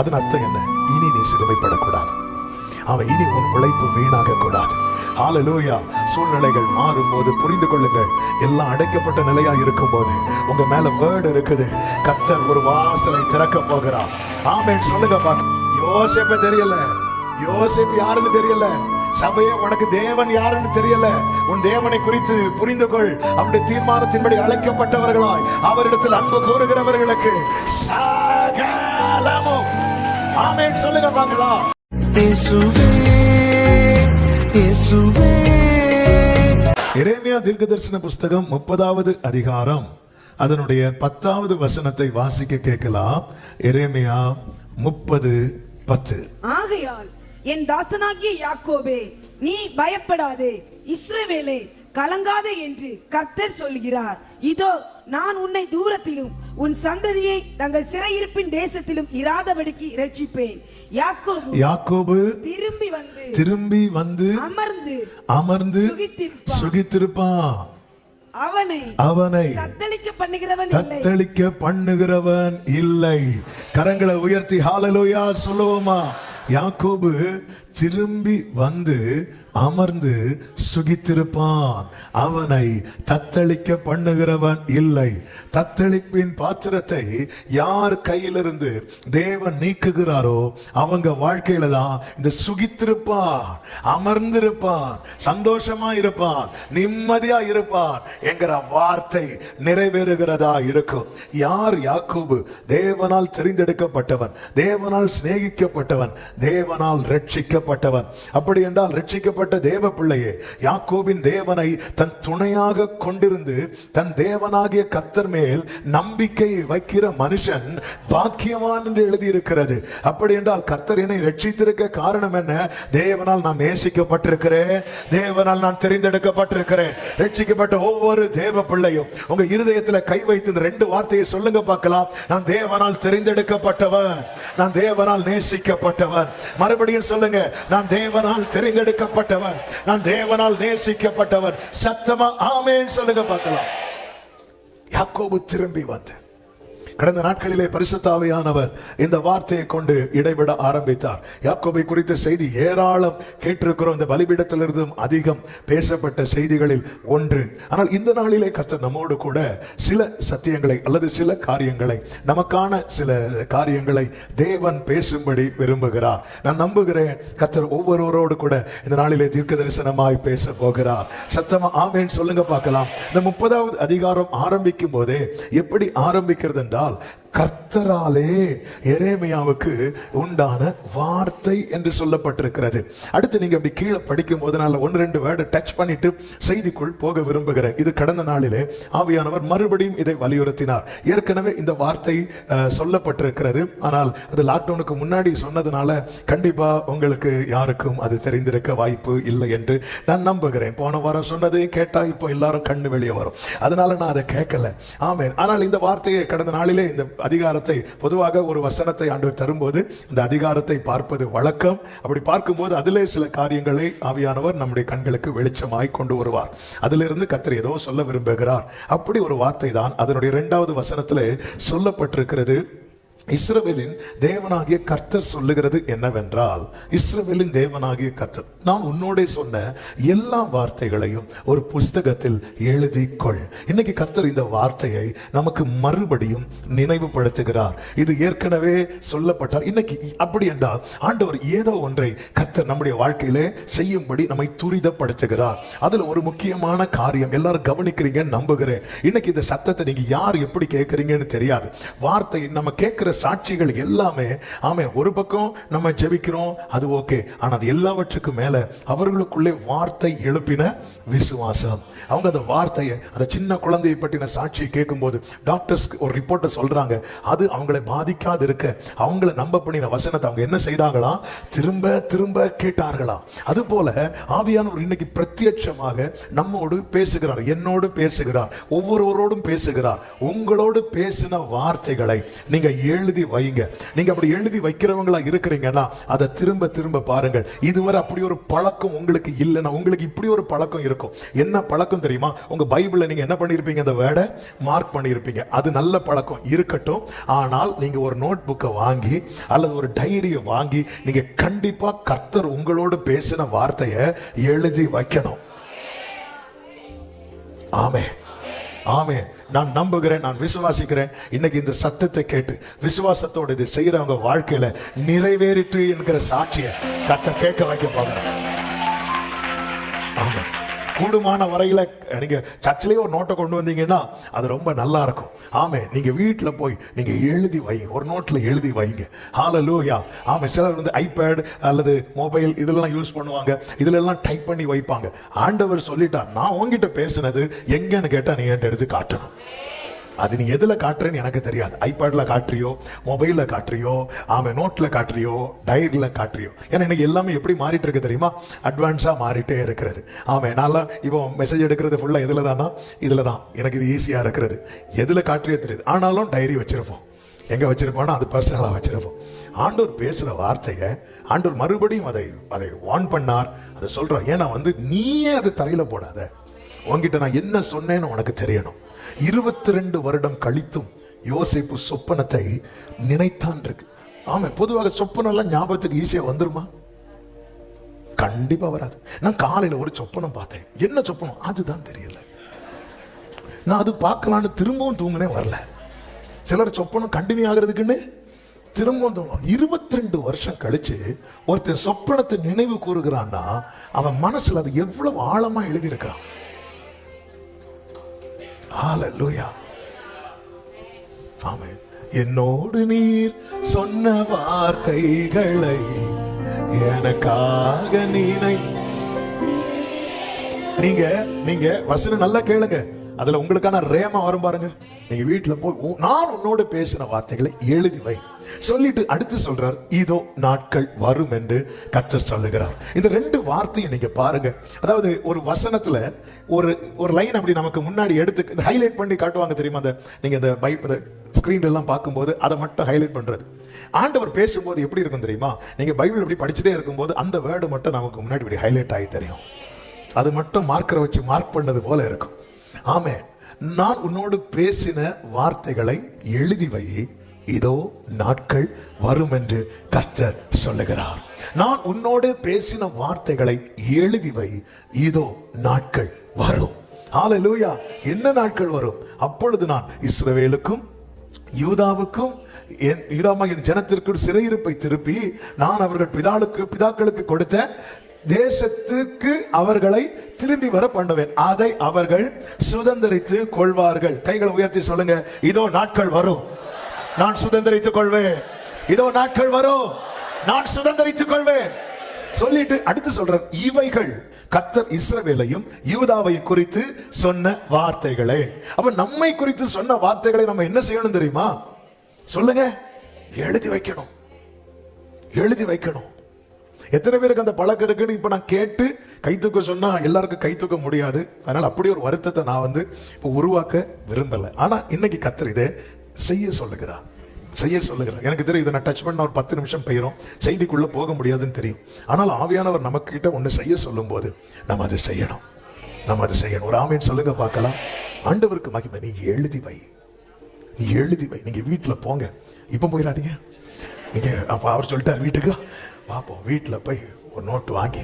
அதன் அர்த்தம் என்ன? இனி நீ சிறுமைப்படக்கூடாது. அவன் இனி உன் உழைப்பு வீணாக கூடாது. ஹalleluya. சூழ்நிலைகள் மாறும் போது புரிந்து கொள்ளுங்கள், எல்லாம் அடைக்கப்பட்ட நிலையா இருக்கும் போது உங்க மேல வேர்ட் இருக்குது. கர்த்தர் ஒரு வாசலை திறக்க போகிறார். ஆமென் சொல்லுங்க பாக்க. யோசேப்பு தெரியல, யோசேப்பு யாருன்னு தெரியல, சபையே உனக்கு தேவன் யாருன்னு தெரியல. உன் தேவனை குறித்து புரிந்து கொள். அவருடைய தீர்மானத்தின்படி அழைக்கப்பட்டவர்களாய் அவரிடத்தில் அன்பு கூறுகிறவர்களுக்கு சகலமும். ஆமென் சொல்லுங்க பார்க்கலாம். எரேமியா தீர்க்கதரிசன புஸ்தகம் 30வது அதிகாரம் அதனுடைய 10வது வசனத்தை வாசிக்க கேட்கலாம். எரேமியா 30:10. ஆகையால் என் தாசனாகிய யாக்கோபே, நீ பயப்படாதே, இஸ்ரவேலே கலங்காதே என்று கர்த்தர் சொல்கிறார். இதோ நான் உன்னை தூரத்திலும் உன் சந்ததியை தங்கள் சிறையிருப்பின் தேசத்திலும் இராதபடிக்கு இரட்சிப்பேன். யாக்கோபு திரும்பி வந்து அமர்ந்து சுகித்திருப்பான். அவனை தத்தளிக்க பண்ணுகிறவன் இல்லை. கரங்களை உயர்த்தி ஹalleluya சொல்லுவோமா? யாக்கோபு திரும்பி வந்து அமர்ந்து சுகித்திருப்பான். அவனை தத்தளிக்க பண்ணுகிறவன் இல்லை. தத்தளிப்பின் பாத்திரத்தை யார் கையிலிருந்து தேவன் நீக்குகிறாரோ அவங்க வாழ்க்கையில தான் இந்த சுகித்திருப்பான், அமர்ந்திருப்பான், சந்தோஷமா இருப்பான், நிம்மதியா இருப்பான் என்கிற வார்த்தை நிறைவேறுகிறதா இருக்கும். யார் யாக்கோபு? தேவனால் தெரிந்தெடுக்கப்பட்டவன், தேவனால் சிநேகிக்கப்பட்டவன், தேவனால் ரட்சிக்கப்பட்டவன். அப்படி என்றால் ரட்சிக்கப்பட்ட தேவ பிள்ளையே, யாக்கோபின் தேவனை தன் துணையாக கொண்டிருந்து தன் தேவனாகிய கர்த்தர் மேல் நம்பிக்கை வைக்கிற மனுஷன் பாக்கியவான் என்று எழுதியிருக்கிறது. அப்படி என்றால் கர்த்தர் என்னை ரட்சித்திருக்க காரணம் என்ன? தேவனால் நான் நேசிக்கப்பட்டிருக்கிறேன், தேவனால் நான் தெரிந்தெடுக்கப்பட்டிருக்கிறேன். ரட்சிக்கப்பட்ட ஒவ்வொரு தேவ பிள்ளையும் உங்க இருதயத்தில் கை வைத்து இந்த 2 வார்த்தையை சொல்லுங்க பார்க்கலாம். நான் தேவனால் தெரிந்தெடுக்கப்பட்டவன், நான் தேவனால் நேசிக்கப்பட்டவன். மறுபடியும் சொல்லுங்க, நான் தேவனால் தெரிந்தெடுக்கப்பட்டவன், நான் தேவனால் நேசிக்கப்பட்டவன். சத்தமா ஆமென் சொல்லுங்க பார்க்கலாம். யாக்கோபு திரும்பி வந்து கடந்த நாட்களிலே பரிசுத்த ஆவியானவர் இந்த வார்த்தையை கொண்டு இடைவிட ஆரம்பித்தார். யாக்கோபை குறித்த செய்தி ஏராளம் கேட்டிருக்கிறோம். இந்த பலிபீடத்திலிருந்தும் அதிகம் பேசப்பட்ட செய்திகளில் ஒன்று. ஆனால் இந்த நாளிலே கர்த்தர் நம்மோடு கூட சில சத்தியங்களை அல்லது சில காரியங்களை, நமக்கான சில காரியங்களை தேவன் பேசும்படி விரும்புகிறார். நான் நம்புகிறேன் கர்த்தர் ஒவ்வொருவரோடு கூட இந்த நாளிலே தீர்க்க தரிசனமாய் பேச போகிறார். சத்தமா ஆமென் சொல்லுங்க பார்க்கலாம். இந்த 30வது அதிகாரம் ஆரம்பிக்கும் போதே எப்படி ஆரம்பிக்கிறது என்றால், கர்த்தராலே எரேமியாவுக்கு உண்டான வார்த்தை என்று சொல்லப்பட்டிருக்கிறது. அடுத்து நீங்க அப்படி கீழே படிக்கும் போது நான் 1-2 வேர்டை டச் பண்ணிட்டு செய்திக்குள் போக விரும்புகிறேன். இது கடந்த நாளிலே ஆவியானவர் மறுபடியும் இதை வலியுறுத்தினார். ஏற்கனவே இந்த வார்த்தை சொல்லப்பட்டிருக்கிறது, ஆனால் அது லாக்டவுனுக்கு முன்னாடி சொன்னதுனால கண்டிப்பா உங்களுக்கு யாருக்கும் அது தெரிந்திருக்க வாய்ப்பு இல்லை என்று நான் நம்புகிறேன். போன வாரம் சொன்னதை கேட்டா இப்போ எல்லாரும் கண்ணு வெளியே வரும், அதனால நான் அதை கேட்கல. ஆமென். ஆனால் இந்த வார்த்தையை கடந்த நாளிலே இந்த அதிகாரத்தை பொதுவாக ஒரு வசனத்தை ஆண்டவர் தரும்போது இந்த அதிகாரத்தை பார்ப்பது வழக்கம். அப்படி பார்க்கும்போது அதிலே சில காரியங்களை ஆவியானவர் நம்முடைய கண்களுக்கு வெளிச்சமாய் கொண்டு வருவார். அதிலிருந்து கர்த்தர் ஏதோ சொல்ல விரும்புகிறார். அப்படி ஒரு வார்த்தை தான் அதனுடைய 2வது வசனத்திலே சொல்லப்பட்டிருக்கிறது. இஸ்ரவேலின் தேவனாகிய கர்த்தர் சொல்லுகிறது என்னவென்றால், இஸ்ரவேலின் தேவனாகிய கர்த்தர், நான் உன்னோட சொன்ன எல்லா வார்த்தைகளையும் ஒரு புஸ்தகத்தில் எழுதிக்கொள். இன்னைக்கு கர்த்தர் இந்த வார்த்தையை நமக்கு மறுபடியும் நினைவுபடுத்துகிறார். இது ஏற்கனவே சொல்லப்பட்டால் இன்னைக்கு அப்படி என்றால் ஆண்டவர் ஏதோ ஒன்றை கர்த்தர் நம்முடைய வாழ்க்கையிலே செய்யும்படி நம்மை துரிதப்படுத்துகிறார். அதுல ஒரு முக்கியமான காரியம் எல்லாரும் கவனிக்கிறீங்கன்னு நம்புகிறேன். இன்னைக்கு இந்த சத்தத்தை நீங்க யார் எப்படி கேட்கறீங்கன்னு தெரியாது. வார்த்தை நம்ம கேட்கிற சாட்சிகள் எல்லாமே ஆமே. ஒரு பக்கம் நம்ம ஜெபிக்கிறோம், அது ஓகே. ஆனால் அது எல்லாவற்றுக்கும் மேல அவர்களுக்குள்ளே வார்த்தை எழுப்பின விசுவாசம். அவங்க அந்த வார்த்தையை, அந்த சின்ன குழந்தையை பற்றின சாட்சியை கேட்கும்போது டாக்டர்ஸ் ஒரு ரிப்போர்ட்டை சொல்றாங்க, அது அவங்களை பாதிக்காது இருக்க அவங்களை நம்ப பண்ணின வசனத்தை அவங்க என்ன செய்தாங்களாம்? திரும்ப திரும்ப கேட்டார்களாம். அது போல ஆவியானவர் இன்னைக்கு பிரத்யட்சமாக நம்மோடு பேசுகிறார், என்னோடு பேசுகிறார், ஒவ்வொருவரோடும் பேசுகிறார். உங்களோடு பேசின வார்த்தைகளை நீங்க எழுதி வைங்க. நீங்க அப்படி எழுதி வைக்கிறவங்களா இருக்கிறீங்கன்னா அதை திரும்ப திரும்ப பாருங்கள். இதுவரை அப்படி ஒரு பழக்கம் உங்களுக்கு இல்லைன்னா உங்களுக்கு இப்படி ஒரு பழக்கம் இருக்கும். என்ன பழக்கம் தெரியுமா? உங்க பைபிள்ல நீங்க என்ன பண்ணிருப்பீங்க? அந்த வேர்டை மார்க் பண்ணிருப்பீங்க. அது நல்ல பழக்கம் இருக்கட்டும். ஆனால் நீங்க ஒரு நோட் புக்கை வாங்கி அல்லது ஒரு டைரியை வாங்கி நீங்க கண்டிப்பா கர்த்தர் உங்களோடு பேசின வார்த்தையை எழுதி வைக்கணும். ஆமென், ஆமென். நான் நம்புகிறேன், நான் விசுவாசிக்கிறேன். இன்னைக்கு இந்த சத்தத்தை கேட்டு விசுவாசத்தோடு இது செய்யறவங்க வாழ்க்கையில நிறைவேறிட்டு என்கிற சாட்சியை கர்த்தர் கேட்க வைக்க போகிறேன். ஆமென். கூடுமான வரையில நீங்க சர்ச்சிலேயே ஒரு நோட்டை கொண்டு வந்தீங்கன்னா அது ரொம்ப நல்லா இருக்கும். ஆமே, நீங்க வீட்டுல போய் நீங்க எழுதி வைங்க, ஒரு நோட்ல எழுதி வைங்க. ஹல்லேலூயா. ஆமே, சிலர் வந்து ஐபேட் அல்லது மொபைல் இதெல்லாம் யூஸ் பண்ணுவாங்க, இதுல எல்லாம் டைப் பண்ணி வைப்பாங்க. ஆண்டவர் சொல்லிட்டார், நான் உங்ககிட்ட பேசினது எங்கன்னு கேட்டா நீ என்கிட்ட எடுத்து காட்டணும். அது நீ எதுல காட்டுறேன்னு எனக்கு தெரியாது. ஐபேட்ல காட்டுறியோ, மொபைல்ல காட்டுறியோ, ஆமே நோட்ல காட்டுறியோ, டைரியில காட்டுறியோ. ஏன்னா இன்னைக்கு எல்லாமே எப்படி மாறிட்டு இருக்கு தெரியுமா? அட்வான்ஸா மாறிட்டே இருக்கிறது. ஆமே, நான் இப்போ மெசேஜ் எடுக்கிறது ஃபுல்லா எதுல தானா? இதுல தான். எனக்கு இது ஈஸியா இருக்கிறது. எதுல காட்டுறியோ தெரியுது. ஆனாலும் டைரி வச்சிருப்போம். எங்க வச்சிருப்போம்னா அது பர்சனலா வச்சிருப்போம். ஆண்டவர் பேசுற வார்த்தையை ஆண்டவர் மறுபடியும் அதை வார்ன் பண்ணார். அதை சொல்றார். ஏன்னா வந்து நீயே அதை தரையில போடாத. உன்கிட்ட நான் என்ன சொன்னேன்னு உனக்கு தெரியணும். 22 வருடம் கழித்தும் யோசேப்பு சொப்பனத்தை நினைத்தான் இருக்கு. ஆமா, பொதுவாக சொப்பனம் எல்லாம் ஞாபகத்துக்கு ஈஸியா வந்துருமா? கண்டிப்பா வராது. நான் காலையில ஒரு சொப்பனம் பார்த்தேன். என்ன சொப்பனம் அதுதான் தெரியல. நான் அது பார்க்கலான்னு திரும்பவும் தூங்கினே வரல. சிலர் சொப்பனம் கண்டினியூ ஆகிறதுக்குன்னு திரும்பவும் தூங்கும். 22 வருஷம் கழிச்சு ஒருத்தன் சொப்பனத்தை நினைவு கூறுகிறான்னா அவன் மனசுல அது எவ்வளவு ஆழமா எழுதியிருக்கான். ஹல்லேலூயா. ஆமென். என்னோடு நீர் சொன்ன வார்த்தைகளை எனக்காக நீங்க வசனம் நல்லா கேளுங்க. அதுல உங்களுக்கான ரேமா வரும் பாருங்க. நீங்க வீட்டுல போய் நான் உன்னோடு பேசின வார்த்தைகளை எழுதி வை. சொல்லிட்டு அடுத்து சொல்றார், இதோ நாட்கள் வரும் என்று கர்த்தர் சொல்லுகிறார். இந்த 2 வார்த்தையை நீங்க பாருங்க. அதாவது ஒரு வசனத்துல ஒரு லைன் அப்படி நமக்கு முன்னாடி எடுத்து ஹைலைட் பண்ணி காட்டுவாங்க தெரியுமா? அந்த நீங்க இந்த பைபிள் ஸ்கிரீன்ல எல்லாம் பார்க்கும்போது அதை மட்டும் ஹைலைட் பண்றது. ஆண்டவர் பேசும்போது எப்படி இருக்கும் தெரியுமா? நீங்க பைபிள் இப்படி படிச்சுட்டே இருக்கும்போது அந்த வேர்டு மட்டும் நமக்கு முன்னாடி இப்படி ஹைலைட் ஆகி தெரியும். அது மட்டும் மார்க்கரை வச்சு மார்க் பண்ணது போல இருக்கும். ஆமே, நான் உன்னோடு பேசின வார்த்தைகளை எழுதி வை, இதோ நாட்கள் வரும் என்று கர்த்தர் சொல்லுகிறார். நான் உன்னோடு பேசின வார்த்தைகளை எழுதி வை, இதோ நாட்கள் வரும். ஹல்லேலூயா. என்ன நாட்கள் வரும்? அப்பொழுது நான் இஸ்ரவேலுக்கும் யூதாவுக்கும் என் ஜனத்திற்கு சிறையிருப்பை திருப்பி நான் அவர்கள் பிதாக்களுக்கு கொடுத்த தேசத்துக்கு அவர்களை திரும்பி வர பண்ணுவேன். அதை அவர்கள் சுதந்தரித்து கொள்வார்கள். கைகளை உயர்த்தி சொல்லுங்க, இதோ நாட்கள் வரும், நான் சுதந்தரித்துக் கொள்வேன். இதோ நாட்கள் வரும், நான் சுதந்தரித்துக் கொள்வேன். சொல்லிட்டு அடுத்து சொல்றார், இவைகள் கர்த்தர் இஸ்ரவேலையும் யூதாவையும் குறித்து சொன்ன வார்த்தைகளே. அப்ப நம்மை குறித்து சொன்ன வார்த்தைகளை நம்ம என்ன செய்யணும் தெரியுமா? சொல்லுங்க, எழுதி வைக்கணும். எழுதி வைக்கணும். எத்தனை பேருக்கு அந்த பழக்கம் இருக்குன்னு இப்ப நான் கேட்டு கை தூக்க சொன்னா எல்லாருக்கும் கை தூக்க முடியாது. அதனால அப்படி ஒரு வருத்தத்தை நான் வந்து இப்ப உருவாக்க விரும்பல. ஆனா இன்னைக்கு கர்த்தர் இதை செய்ய சொல்லுகிறார். எனக்கு தெரியும், இதை நான் டச் பண்ண ஒரு 10 நிமிஷம் போயிடும், செய்திக்குள்ள போக முடியாதுன்னு தெரியும். ஆனால் ஆவியானவர் நமக்கு கிட்ட ஒண்ணு செய்ய சொல்லும் போது நம்ம அதை செய்யணும். ஒரு ஆமீன் சொல்லுங்க பார்க்கலாம். ஆண்டவருக்கு மகிமை. நீ எழுதி வை. நீங்க வீட்டுல போங்க, இப்ப போயிடாதீங்க. நீங்க அப்ப அவர் சொல்லிட்டார் வீட்டுக்கு பாப்போம், வீட்டுல போய் ஒரு நோட்டு வாங்கி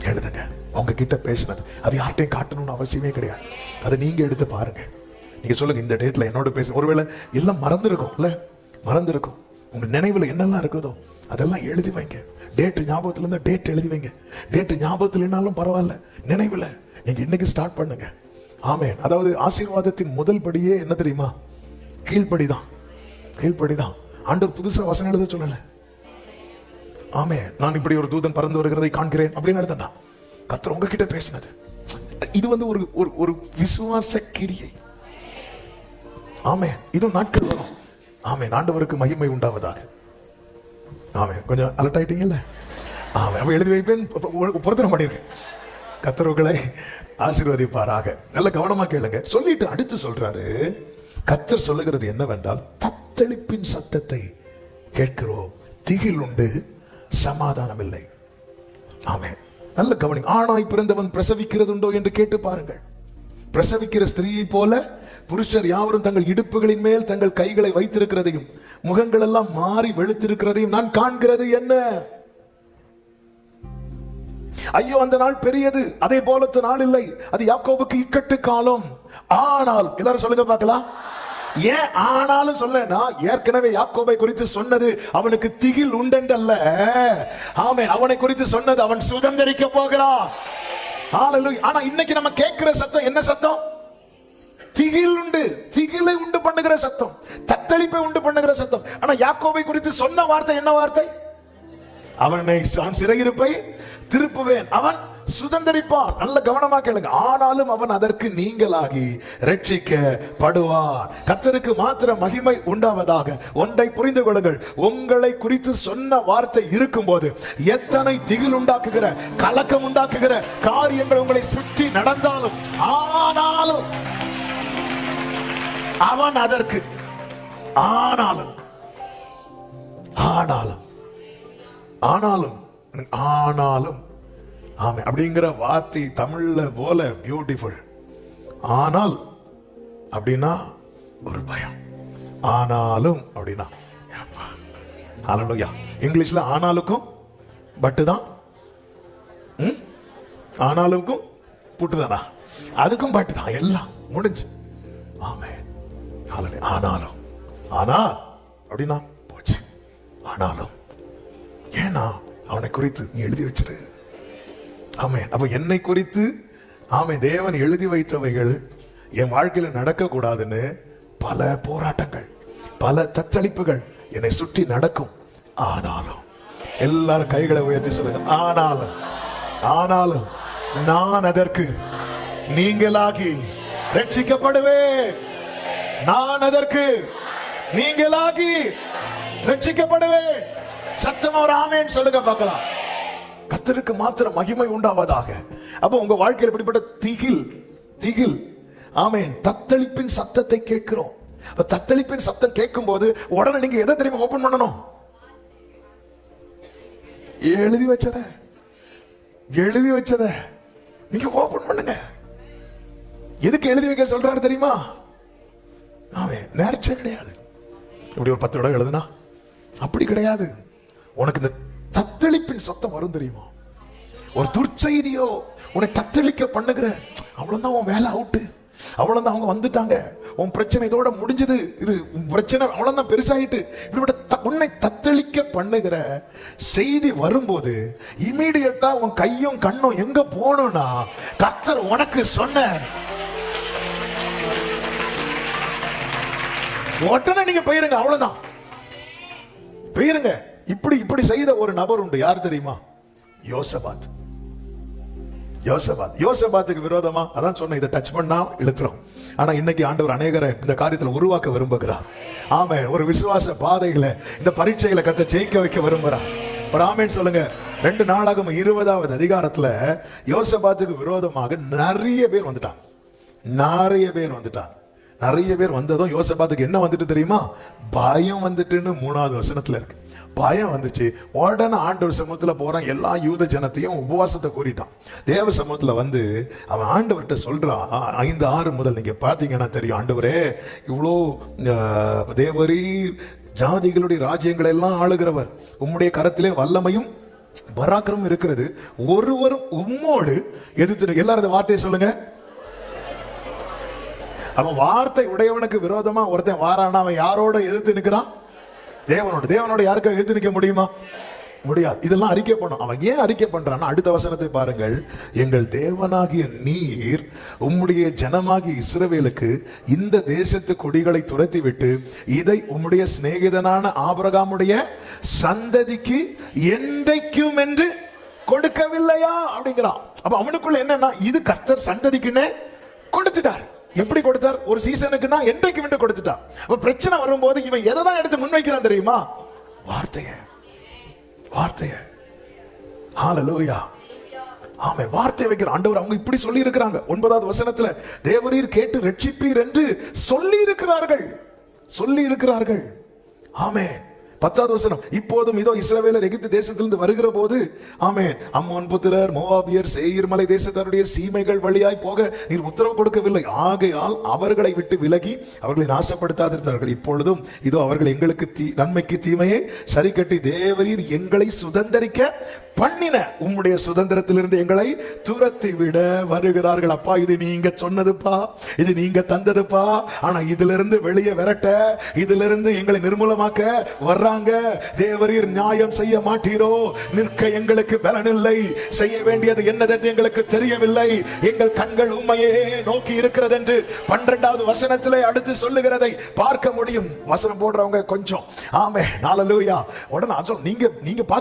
எழுதுங்க. உங்ககிட்ட பேசினது அது யார்கிட்டையும் காட்டணும்னு அவசியமே கிடையாது. அதை நீங்க எடுத்து பாருங்க. நீங்க சொல்லுங்க, இந்த டேட்ல என்னோட பேச. ஒருவேளை எல்லாம் மறந்துருக்கும். உங்க நினைவுல என்னெல்லாம் இருக்குதோ அதெல்லாம் எழுதி வைங்க. டேட் ஞாபகத்துல இருந்தா டேட் எழுதி வைங்க. டேட் ஞாபகத்துல என்னாலும் பரவாயில்ல, நினைவுல நீங்க இன்னைக்கு ஸ்டார்ட் பண்ணுங்க. ஆமென். அதாவது ஆசீர்வாதத்தின் முதல் படியே என்ன தெரியுமா? கீழ்ப்படிதான். ஆண்டவர் புதுசா வசனம் எழுத சொல்லல. ஆமே, நான் இப்படி ஒரு தூதன் பறந்து வருகிறதை காண்கிறேன் அப்படின்னு எழுதண்டா. கர்த்தர் உங்ககிட்ட பேசினது. இது வந்து ஒரு விசுவாச கிரியை. ஆமே, இது நாட்கள் வரும். ஆமே, ஆண்டவருக்கு மகிமை உண்டாவதாக. ஆமே, கொஞ்சம் அலர்ட் ஆயிட்டீங்கல்ல? ஆமே, அவ எழுதி வைப்பேன் பொருத்தன பண்ணியிருக்கேன். கர்த்தர்களை ஆசீர்வதிப்பாராக. நல்ல கவனமா கேளுங்க. சொல்லிட்டு அடுத்து சொல்றாரு, கர்த்தர் சொல்லுகிறது என்னவென்றால், தத்தளிப்பின் சத்தத்தை கேட்கிறோம். திகில் உண்டு, சமாதானம் இல்லை. ஆமென். நல்ல கவனி. ஆணாய் பிறந்தவன் பிரசவிக்கிறது உண்டோ என்று கேட்டு பாருங்கள். பிரசவிக்கிற ஸ்திரீயை போல புருஷர் யாவரும் தங்கள் இடுப்புகளின் மேல் தங்கள் கைகளை வைத்திருக்கிறதையும் முகங்கள் எல்லாம் மாறி வெளுத்திருக்கிறதையும் நான் காண்கிறது என்ன? ஐயோ, அந்த நாள் பெரியது, அதே போலத்த நாள் இல்லை. அது யாக்கோபுக்கு இக்கட்டு காலம். ஆனால் எல்லாரும் சொல்லுங்க பார்க்கலாம். ஏன் ஆனாலும் சொல்லேன்னா, ஏற்கனவே யாக்கோபை குறித்து சொன்னது அவனுக்கு திகில் உண்டென்றல்ல. ஆமென். அவனை குறித்து சொன்னது அவன் சுதந்தரிக்க போகிறான். ஹalleluya. ஆனா இன்னைக்கு நம்ம கேட்கிற சத்தம் என்ன சத்தம்? திகில் உண்டு, திகிலை உண்டு பண்ணுகிற சத்தம், தத்தளிப்பை உண்டு பண்ணுகிற சத்தம். ஆனா யாக்கோபை குறித்து சொன்ன வார்த்தை என்ன வார்த்தை? அவனை சிறையிருப்பை திருப்புவேன், அவன் சுதந்தரிப்பான். நல்ல கவனமா கேளுங்க. ஆனாலும் அவன் அதற்கு நீங்களாகி ரட்சிக்கப்படுவான். கர்த்தருக்கு மாத்திர மகிமை உண்டாவதாக. ஒன்றை புரிந்து கொள்ளுங்கள், உங்களை குறித்து சொன்ன வார்த்தை இருக்கும் போது எத்தனை திகில் உண்டாக்குகிற, கலக்கம் உண்டாக்குகிற காரியங்கள் உங்களை சுற்றி நடந்தாலும், ஆனாலும் அவன் அதற்கு ஆனாலும் ஆனாலும் ஆனாலும் ஆனாலும் ஆமே அப்படிங்கிற வார்த்தை தமிழ்ல போல பியூட்டிஃபுல். ஆனால் அப்படின்னா ஒரு பயம், ஆனாலும் அப்படின்னா ஹalleluya. இங்கிலீஷ்ல ஆனாலுக்கும் பட்டு தான், ஆனாலுக்கும் புட்டு தானா? அதுக்கும் பட்டு தான், எல்லாம் முடிஞ்சு. ஆமே ஹalleluya. ஆனாலும், ஆனா அப்படின்னா போச்சு. ஆனாலும் ஏன்னா அவனை குறித்து நீ எழுதி வச்சிரு. ஆமே. அப்ப என்னை குறித்து ஆமே தேவன் எழுதி வைத்தவைகள் என் வாழ்க்கையில நடக்க கூடாதுன்னு பல போராட்டங்கள், பல தத்தளிப்புகள் என்னை சுற்றி நடக்கும். ஆனாலும் எல்லாரும் கைகளை உயர்த்தி சொல்லுங்க. ஆனாலும், ஆனாலும் நான் அதற்கு நீங்களாகி ரட்சிக்கப்படுவேன். நான் அதற்கு நீங்களாகி ரட்சிக்கப்படுவேன். சத்தமா ஒரு ஆமென் சொல்லுங்க பார்க்கலாம். கர்த்தருக்கு மாத்திர மகிமை உண்டாவதாக. அப்ப உங்க வாழ்க்கையில் இப்படிப்பட்ட திகில், திகில், ஆமென், தத்தளிப்பின் சத்தத்தை கேட்கிறோம். தத்தளிப்பின் சத்தம் கேட்கும் போது உடனே நீங்க எதை தெரியுமா ஓபன் பண்ணணும்? எழுதி வச்சத, எழுதி வச்சத நீங்க ஓபன் பண்ணுங்க. எதுக்கு எழுதி வைக்க சொல்றாரு தெரியுமா? ஆமென். நேர்ச்சை கிடையாது. இப்படி ஒரு 10 இடம் எழுதுனா அப்படி கிடையாது. உனக்கு இந்த தத்தளிப்பின் சத்தம் வரும் தெரியுமா? ஒரு துர்ச்செய்தியோ உன்னை தத்தளிக்க பண்ணுகிற, அவ்வளவுதான் உன் வேலை அவுட்டு, அவ்வளவுதான் அவங்க வந்துட்டாங்க, உன் பிரச்சனை இதோட முடிஞ்சது, இது பிரச்சனை அவ்வளவுதான் பெருசாயிட்டு, உன்னை தத்தளிக்க பண்ணுகிற செய்தி வரும்போது இமீடியட்டா உன் கையும் கண்ணும் எங்க போகணும்னா, கர்த்தர் உனக்கு சொன்ன உடனே நீங்க போயிருங்க. அவ்வளவுதான், போயிருங்க. இப்படி செய்த ஒரு நபர் உண்டு. யார் தெரியுமா? யோசபாத். யோசபாத்துக்கு விரோதமா அதான் சொன்ன, இதை டச் பண்ணா இழுத்துறோம். ஆனா இன்னைக்கு ஆண்டவர் அநேகரை இந்த காரியத்தில் உருவாக்க விரும்புகிறார். ஆமே. ஒரு விசுவாச பாதைகளை, இந்த பரீட்சைகளை கர்த்தர் ஜெயிக்க வைக்க விரும்புகிறார். ஒரு ஆமேன் சொல்லுங்க. 2 நாளாகமம் 20வது அதிகாரத்துல யோசபாத்துக்கு விரோதமாக நிறைய பேர் வந்துட்டாங்க. நிறைய பேர் வந்ததும் யோசபாத்துக்கு என்ன வந்துட்டு தெரியுமா? பயம் வந்துட்டுன்னு 3வது வசனத்துல இருக்கு. பயம் வந்துச்சு. உடனே ஆண்டவர் சமூகத்துல போறான். எல்லா யூத ஜனத்தையும் உபவாசத்தை கூறிட்டான். தேவ சமூகத்துல வந்து அவன் ஆண்டவர்கிட்ட சொல்றான். 5:6 முதல் நீங்க பாத்தீங்கன்னா தெரியும். ஆண்டவரே, இவ்வளோ தேவரீர் ஜாதிகளுடைய ராஜ்யங்களை எல்லாம் ஆளுகிறவர், உம்முடைய கரத்திலே வல்லமையும் பராக்கிரமும் இருக்கிறது, ஒருவரும் உம்மோடு எதிர்த்து. எல்லாரும் இந்த வார்த்தையை சொல்லுங்க. அவன் வார்த்தை உடையவனுக்கு விரோதமா ஒருத்தன் வாரானா, அவன் யாரோட எதிர்த்து நிற்கிறான்? தேவனோட யாருக்கா எதிர்த்து நிற்க முடியுமா? முடியாது. இதெல்லாம் அறிக்கை பண்ணும். அவன் ஏன் அறிக்கை பண்றான்னா, அடுத்த வசனத்தை பாருங்கள். எங்கள் தேவனாகிய நீர் உம்முடைய ஜனமாகிய இஸ்ரவேலுக்கு இந்த தேசத்து கொடிகளை துரத்தி விட்டு இதை உம்முடைய சிநேகிதனான ஆபிரகாமுடைய சந்ததிக்கு என்றைக்கும் என்று கொடுக்கவில்லையா அப்படிங்கிறான். அப்ப அவனுக்குள்ள என்னன்னா, இது கர்த்தர் சந்ததிக்குன்னு கொடுத்துட்டார். எப்படி கொடுத்தார்? ஒரு சீசனுக்குன்னா என்றைக்கு என்று கொடுத்துட்டார். அப்ப பிரச்சனை வரும்போது இவன் எதை தான் எடுத்து முன்வைக்கிறான் தெரியுமா? வார்த்தைய. ஹalleluya. ஆமென். வார்த்தை வைக்கிற ஆண்டவர் அவங்க இப்படி சொல்லி இருக்கிறாங்க. 9வது வசனத்துல தேவரீர் கேட்டு ரட்சிப்பீர் என்று சொல்லி இருக்கிறார்கள். ஆமென். 10வது வசனம், இப்போதும் இதோ இஸ்ரவேலர் எகிப்து தேசத்திலிருந்து வருகிற போது, ஆமென், அம்மோன் புத்திரர், மோவாபியர், சேயீர் மலை தேசத்தாருடைய சீமைகள் வழியாய் போக நீர் உத்தரவு கொடுக்கவில்லை. ஆகையால் அவர்களை விட்டு விலகி அவர்களை நாசப்படுத்தாதிருந்தார்கள். இப்பொழுதும் இதோ அவர்கள் எங்களுக்கு நன்மைக்கு தீமையை சரி கட்டி தேவரீர் எங்களை சுதந்தரிக்க பண்ணின உம்முடைய சுதந்திரத்திலிருந்து எங்களை துரத்தி விட வருகிறார்கள். அப்பா, இது நீங்க சொன்னதுப்பா, இது நீங்க தந்ததுப்பா. ஆனா இதிலிருந்து வெளியே விரட்ட, இதிலிருந்து எங்களை நிர்மூலமாக்க வர்றாங்க. தேவரீர் நியாயம் செய்ய மாட்டீரோ? நிற்க எங்களுக்கு பலனில்லை. செய்ய வேண்டியது என்னதென்று எங்களுக்கு தெரியவில்லை. எங்கள் கண்கள் உண்மையே நோக்கி இருக்கிறது என்று 12வது வசனத்திலே அடுத்து சொல்லுகிறதை பார்க்க முடியும். வசனம் போடுறவங்க கொஞ்சம் ஆமென், ஹல்லேலூயா. உடனே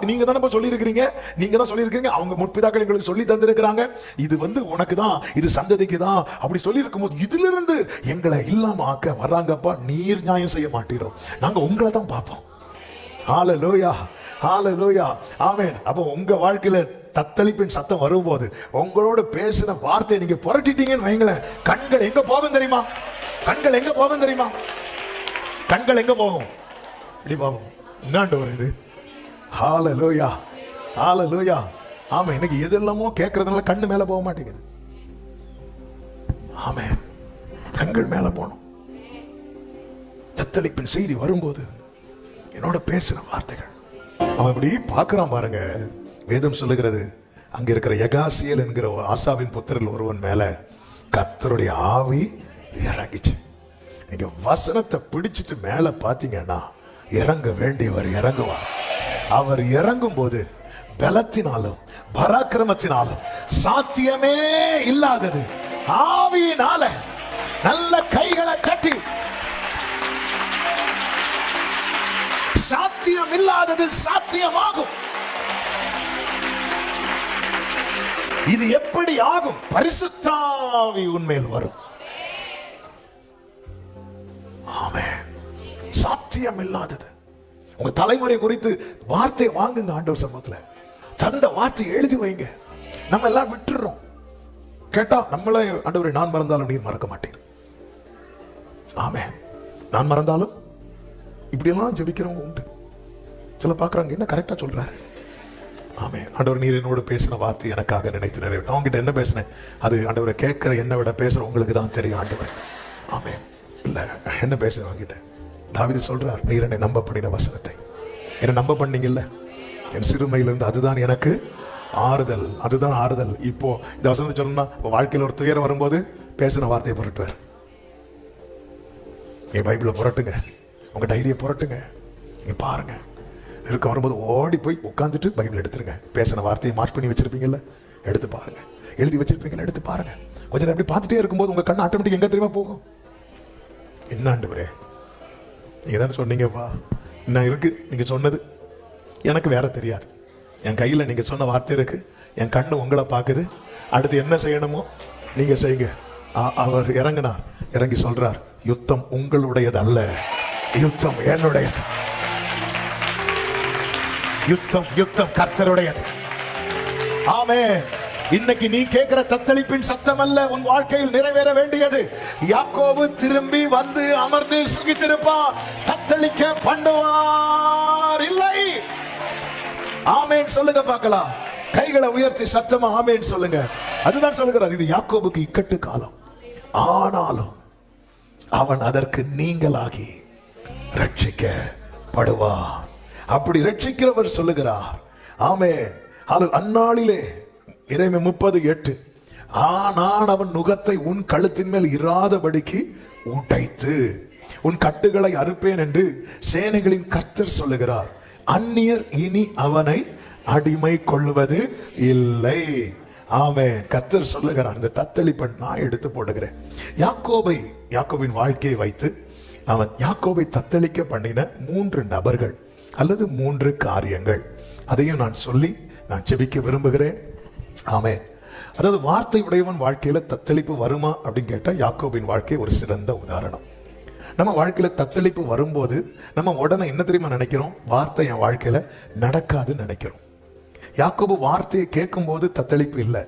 நீங்க தானே சொல்லி இருக்கிறீங்க, நீங்க தான் சொல்லியிருக்கீங்க, அவங்க முற்பிதாக்கள் எங்களுக்கு சொல்லி தந்திருக்கிறாங்க, இது உனக்கு தான், இது சந்ததிக்கு தான் அப்படி சொல்லி இருக்கும்போது இதிலிருந்து எங்களை இல்லாம ஆக்க வர்றாங்கப்பா. நீர் நியாயம் செய்ய மாட்டீரோ? நாங்க உங்களை தான் பார்ப்போம். ஹல்லேலூயா, ஹல்லேலூயா, ஆமென். அப்போ உங்க வாழ்க்கையில தத்தளிப்பின் சத்தம் வரும்போது உங்களோட பேசின வார்த்தை நீங்க புரட்டிட்டீங்கன்னு வைங்களேன், கண்கள் எங்க போகும் தெரியுமா? கண்கள் எங்க போகும் தெரியுமா? கண்கள் எங்க போகும்? இப்படி போகும். என்னாண்டு வருது? ஹல்லேலூயா, ஹல்லேலூயா. ஆமா, இன்னைக்கு எதெல்லாமோ கேட்கறதுனால கண்ணு மேல போக மாட்டேங்குது. ஆமென், கண்கள் மேல போகணும். தத்தளிப்பின் செய்தி வரும்போது என்னோட பேசின வார்த்தைகள் அவன் இப்படி பார்க்கிறான் பாருங்க. வேதம் சொல்லுகிறது, அங்க இருக்கிற யகாசியல் என்கிற ஆசாவின் புத்திரல் ஒருவன் மேல கர்த்தருடைய ஆவி இறங்கிச்சு. நீங்க வசனத்தை பிடிச்சிட்டு மேல பாத்தீங்கன்னா இறங்க வேண்டியவர் இறங்குவார். அவர் இறங்கும் போது பலத்தினாலும் பராக்கிரமத்தினாலும் சாத்தியமே இல்லாதது ஆவியினால நல்ல கைகளை தட்டி சாத்தியம் இல்லாதது சாத்தியமாகும். இது எப்படி ஆகும்? பரிசுத்த ஆவி உன்மேல் வரும். ஆமென். சாத்தியம் இல்லாதது உங்க தலைமுறை குறித்து வார்த்தை வாங்குங்க. ஆண்டவர் சமூகத்துல தந்த வார்த்தை எழுதி வைங்க. நம்ம எல்லாம் விட்டுறோம். கேட்டா நம்மளே, ஆண்டவரே நான் மறந்தாலும் நீர் மறக்க மாட்டீர். ஆமென். நான் மறந்தாலும் இப்படியெல்லாம் ஜெபிக்கிறவங்க உண்டு. சில பார்க்குறாங்க, என்ன கரெக்டா சொல்றாரு. ஆமென். ஆண்டவர் நீர் என்னோட பேசின வார்த்தை எனக்காக நினைத்து நிறைவேற்ற. அவங்ககிட்ட என்ன பேசினேன் அது ஆண்டவரை கேட்கிற என்னை விட பேசுற உங்களுக்கு தான் தெரியும். ஆண்டவர் ஆமென். இல்ல என்ன பேசுறேன் அவங்ககிட்ட? தாவீது சொல்றார், நீர் என்னை நம்ப பண்ணின வசனத்தை என்னை நம்ப பண்ணீங்கல்ல என் சிறுமையிலிருந்து, அதுதான் எனக்கு ஆறுதல், அதுதான் ஆறுதல். இப்போ இந்த வசனத்தை சொல்லணும்னா, வாழ்க்கையில் ஒரு துயரம் வரும்போது பேசின வார்த்தையை புரட்டுவார். என் பைபிளை புரட்டுங்க, உங்க டைரியை புரட்டுங்க. நீங்க பாருங்க, இருக்க வரும்போது ஓடி போய் உட்காந்துட்டு பைபிள் எடுத்துருங்க. பேசின வார்த்தையை மார்க் பண்ணி வச்சிருப்பீங்கல்ல, எடுத்து பாருங்க. எழுதி வச்சிருப்பீங்கல்ல, எடுத்து பாருங்க. கொஞ்ச நேரம் அப்படி பார்த்துட்டே இருக்கும்போது உங்க கண்ணு ஆட்டோமேட்டிக் எங்க தெரியுமா போகும்? என்ன ஆண்டவரே நீங்க தானே சொன்னீங்கப்பா, என்ன இருக்கு நீங்க சொன்னது, எனக்கு வேற தெரியாது. என் கையில நீங்க சொன்ன வார்த்தை இருக்கு, என் கண்ணு உங்களை பார்க்குது. அடுத்து என்ன செய்யணுமோ நீங்க செய்யுங்க. அவர் இறங்கினார், இறங்கி சொல்றார், யுத்தம் உங்களுடையது அல்ல, யுத்தம் என்னுடையது. யுத்தம் யுத்தம் கர்த்தருடையது. ஆமென். இன்னைக்கு நீ கேட்கிற தத்தளிப்பின் சத்தம் அல்ல உன் வாழ்க்கையில் நிறைவேற வேண்டியது. யாக்கோபு திரும்பி வந்து அமர்ந்து சுகித்திருப்பான், தத்தளிக்க பண்ணுவார் இல்லை. ஆமென் சொல்லுங்க பார்க்கலாம். கைகளை உயர்த்தி சத்தமா ஆமென் சொல்லுங்க. அதுதான் சொல்லுகிறார், இது யாக்கோபுக்கு இக்கட்டு காலம், ஆனாலும் அவன் அதற்கு நீங்களாகி ரட்சிக்கப்படுவார். அப்படி ரட்சிக்கிறவர் சொல்லுகிறார். ஆமென். அந்நாளிலே இறைமை 30:8, நான் அவன் நுகத்தை உன் கழுத்தின் மேல் இராதபடிக்கு உடைத்து உன் கட்டுகளை அறுப்பேன் என்று சேனைகளின் கர்த்தர் சொல்லுகிறார். அந்நியர் இனி அவனை அடிமை கொள்வது இல்லை. ஆமென். கர்த்தர் சொல்லுகிறார். இந்த தத்தளிப்பை நான் எடுத்து போடுகிறேன். யாக்கோபின் வாழ்க்கையை வைத்து அவன் யாக்கோபை தத்தளிக்க பண்ணின 3 நபர்கள் அல்லது 3 காரியங்கள், அதையும் நான் சொல்லி நான் ஜெபிக்க விரும்புகிறேன். ஆமென். அதாவது வார்த்தை உடையவன் வாழ்க்கையில தத்தளிப்பு வருமா அப்படின்னு கேட்டா யாக்கோபின் வாழ்க்கை ஒரு சிறந்த உதாரணம். நம்ம வாழ்க்கையில தத்தளிப்பு வரும்போது நம்ம உடனே என்ன தெரியுமா நினைக்கிறோம்? வார்த்தை என் வாழ்க்கையில நடக்காதுன்னு நினைக்கிறோம். யாக்கோபு வார்த்தையை கேட்கும் போது தத்தளிப்பு இல்லை,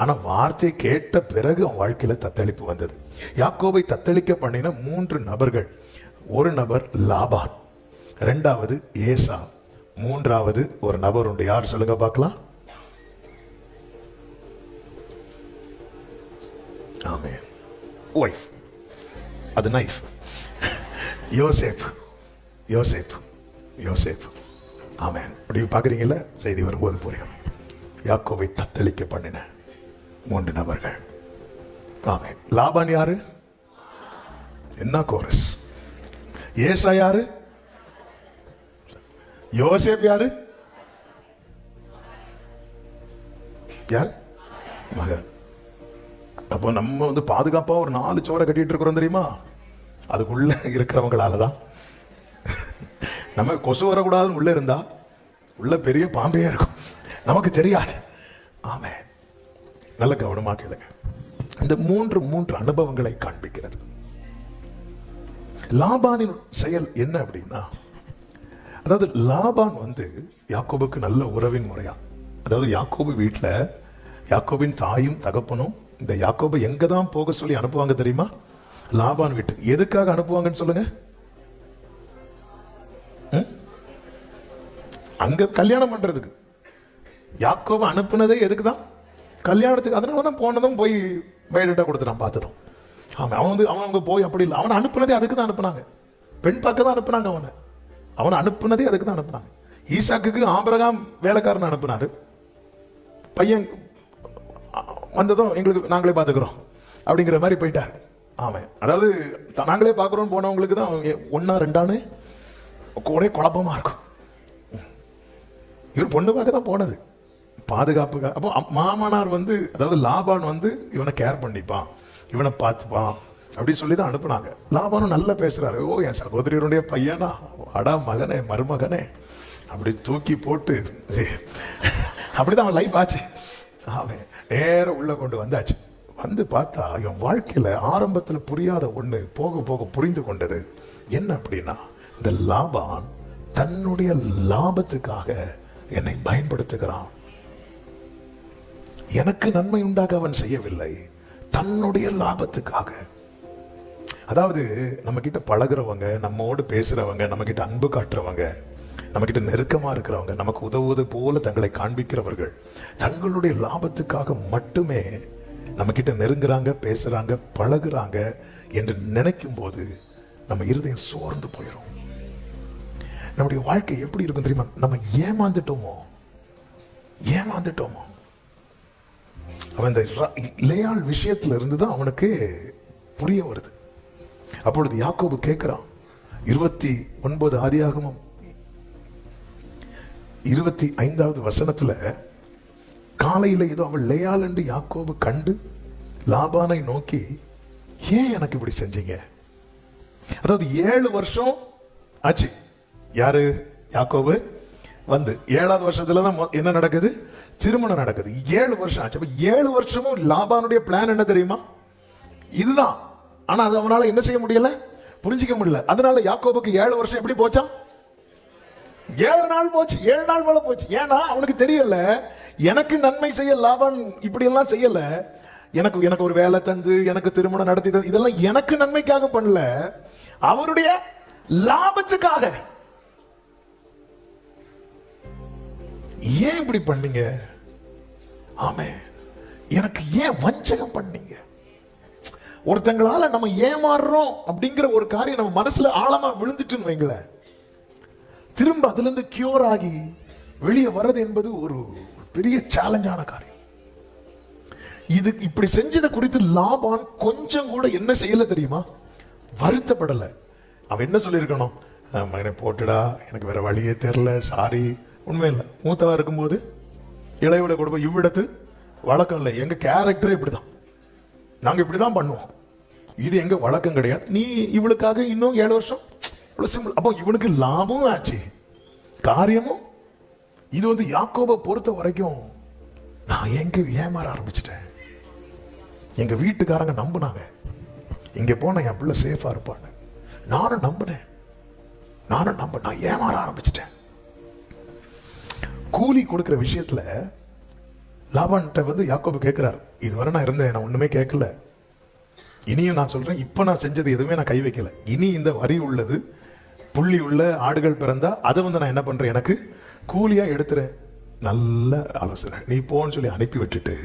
ஆனா வார்த்தையை கேட்ட பிறகு அவன் வாழ்க்கையில தத்தளிப்பு வந்தது. யாக்கோபை தத்தளிக்க பண்ணின 3 நபர்கள். ஒரு நபர் லாபான். ரெண்டாவது ஏசா, மூன்றாவது ஒரு நபர் உண்டு. யார் சொல்லுங்க பார்க்கலாம்? ஆமே, ஒய்ஃப், அது நைஃப். யோசேப், யோசேப், யோசேப். ஆமென். அப்படி பார்க்குறீங்களா? செய்தி வரும்போது புரியும். யாக்கோபை தத்தளிக்க பண்ணின 3 நபர்கள். ஆமென். லாபான் யாரு? என்ன கோரஸ். ஏசா யாரு? யோசேப் யாரு? யார்? மகன். அப்போ நம்ம பாதுகாப்பா ஒரு 4 சோரை கட்டிட்டு இருக்கிறோம் தெரியுமா? அதுக்குள்ள இருக்கிறவங்களால தான். நம்ம கொசு வரக்கூடாதுன்னு உள்ள இருந்தா உள்ள பெரிய பாம்பே இருக்கும், நமக்கு தெரியாது. ஆமே, நல்ல கவனமா கேளுங்க. இந்த மூன்று அனுபவங்களை காண்பிக்கிறது. லாபானின் செயல் என்ன அப்படின்னா, அதாவது லாபான் யாக்கோபுக்கு நல்ல உறவின் முறையா. அதாவது யாக்கோபு வீட்டுல யாக்கோபின் தாயும் தகப்பனும் இந்த யாக்கோபை எங்க தான் போக சொல்லி அனுப்புவாங்க தெரியுமா? லாபான் வீட்டுக்கு. எதுக்காக அனுப்புவாங்கன்னு சொல்லுங்க? அங்க கல்யாணம் பண்றதுக்கு. யாக்கோபு அனுப்புனதே எதுக்கு தான்? கல்யாணத்துக்கு. அதனாலதான் போனதும் போய் பயோடேட்டா கொடுத்துட்டான், பார்த்ததும். அவன் போய் அப்படி இல்லை, அவனை அனுப்புனதே அதுக்கு தான் அனுப்புனாங்க. பெண் பார்க்க தான் அனுப்புனாங்க அவனை அனுப்புனதே அதுக்கு தான் அனுப்புனாங்க. ஈசாக்குக்கு ஆபிரகாம் வேலைக்காரன் அனுப்புனாரு. பையன் வந்ததும் எங்களுக்கு நாங்களே பார்த்துக்கிறோம் அப்படிங்கிற மாதிரி போயிட்டார். ஆமாம், அதாவது நாங்களே பார்க்குறோன்னு போனவங்களுக்கு தான் 1 2 ஒரே குழப்பமா இருக்கும். இவர் பொண்ணு பார்க்க தான் போனது, பாதுகாப்புக்காக. அப்போ மாமனார் அதாவது லாபான் இவனை கேர் பண்ணிப்பான், இவனை பார்த்துப்பான் அப்படி சொல்லி தான் அனுப்புனாங்க. லாபானும் நல்லா பேசுறாரு. ஓ, என் சகோதரியருடைய பையனா, அடா மகனே, மருமகனே, அப்படி தூக்கி போட்டு அப்படிதான் அவன் லைஃப் ஆச்சு. அவன் நேரம் உள்ள கொண்டு வந்தாச்சு. பார்த்தா இவன் வாழ்க்கையில ஆரம்பத்துல புரியாத ஒண்ணு போக போக புரிந்து கொண்டது. என்ன அப்படின்னா, இந்த லாபான் தன்னுடைய லாபத்துக்காக என்னை பயன்படுத்துகிறான். எனக்கு நன்மை உண்டாக அவன் செய்யவில்லை, தன்னுடைய லாபத்துக்காக. அதாவது நம்ம கிட்ட பழகிறவங்க, நம்மோடு பேசுறவங்க, நம்ம கிட்ட அன்பு காட்டுறவங்க, நம்ம கிட்ட நெருக்கமா இருக்கிறவங்க, நமக்கு உதவுவது போல தங்களை காண்பிக்கிறவர்கள் தங்களுடைய லாபத்துக்காக மட்டுமே நம்ம கிட்ட நெருங்குறாங்க, பேசுறாங்க, பழகுறாங்க என்று நினைக்கும் போது நம்ம இருதயம் சோர்ந்து போயிடும். நம்முடைய வாழ்க்கை எப்படி இருக்கும் தெரியுமா? நம்ம ஏமாந்துட்டோமோ. அவன் இந்த லேயாள் விஷயத்துல இருந்துதான் அவனுக்கு புரிய வருது. அப்பொழுது யாக்கோபு கேட்கிறான். 29 ஆதியாகமம் 25வது வசனத்துல, காலையில ஏதோ அவள் லேயாள் என்று யாக்கோபு கண்டு லாபானை நோக்கி, ஏன் எனக்கு இப்படி செஞ்சீங்க? அதாவது 7 வருஷம் ஆச்சு. யாரு? யாக்கோபு 7வது வருஷத்துலதான் என்ன நடக்குது? திருமணம் நடக்குது. 7 வருஷம் ஆச்சு. 7 வருஷமும் லாபானுடைய பிளான் என்ன தெரியுமா? இதுதான். ஆனா அது அவனால என்ன செய்ய முடியல, புரிஞ்சிக்க முடியல. அதனால யாக்கோபுக்கு 7 வருஷம் எப்படி போச்சா? 7 நாள் போச்சு, 7 நாள் போல போச்சு. ஏன்னா அவனுக்கு தெரியல, எனக்கு நன்மை செய்ய லாபான் இப்படி எல்லாம் செய்யல. எனக்கு ஒரு வேலை தந்து, எனக்கு திருமணம் நடத்தி தந்து, இதெல்லாம் எனக்கு நன்மைக்காக பண்ணல, அவருடைய லாபத்துக்காக. ஏன் இப்படி பண்ணீங்க? ஆமே, எனக்கு ஏன் வஞ்சகம் பண்ணீங்க? ஒருத்தங்களால நம்ம ஏமாறுறோம் அப்படிங்கிற ஒரு காரியம் நம்ம மனசுல ஆழமா விழுந்துட்டுன்னு வைங்களேன், திரும்ப அதுல இருந்து கியூர் ஆகி வெளியே வர்றது என்பது ஒரு பெரிய சேலஞ்சான காரியம். இது இப்படி செஞ்சதை குறித்து லாபான் கொஞ்சம் கூட என்ன செய்யல தெரியுமா? வருத்தப்படல. அவன் என்ன சொல்லியிருக்கணும்? மகனை போட்டுடா, எனக்கு வேற வழியே தெரியல, சாரி. உண்மையில்லை, மூத்தவா இருக்கும்போது இளையவிட கொடுப்போம். இவ்விடத்து வழக்கம் இல்லை, எங்க கேரக்டரே இப்படிதான், நாங்க இப்படிதான் பண்ணுவோம், இது எங்க வழக்கம் கிடையாது. நீ இவளுக்காக இன்னும் 7 வருஷம். அப்போ இவனுக்கு லாபமும் ஆச்சு, காரியமும். இது யாக்கோபை பொறுத்த வரைக்கும், நான் எங்க ஏமாற ஆரம்பிச்சிட்டேன். எங்க வீட்டுக்காரங்க நம்பினாங்க, இங்க போன என் பிள்ளை சேஃபா இருப்பான்னு. நானும் நம்பினேன், நான் ஏமாற ஆரம்பிச்சிட்டேன். கூலி கொடுக்கிற விஷயத்துல லாபான்கிட்ட யாக்கோபு கேட்கிறார், இதுவரை நான் இருந்தேன், நான் ஒண்ணுமே கேட்கல, இனியும் நான் சொல்றேன், இப்ப நான் செஞ்சது எதுவுமே நான் கை வைக்கல, இனி இந்த வரி உள்ளது புள்ளி உள்ள ஆடுகள் பிறந்தா அதை நான் என்ன பண்றேன், எனக்கு கூலியா எடுத்துறேன். நல்ல ஆலோசனை. நீ போன்னு சொல்லி அனுப்பி விட்டுட்டு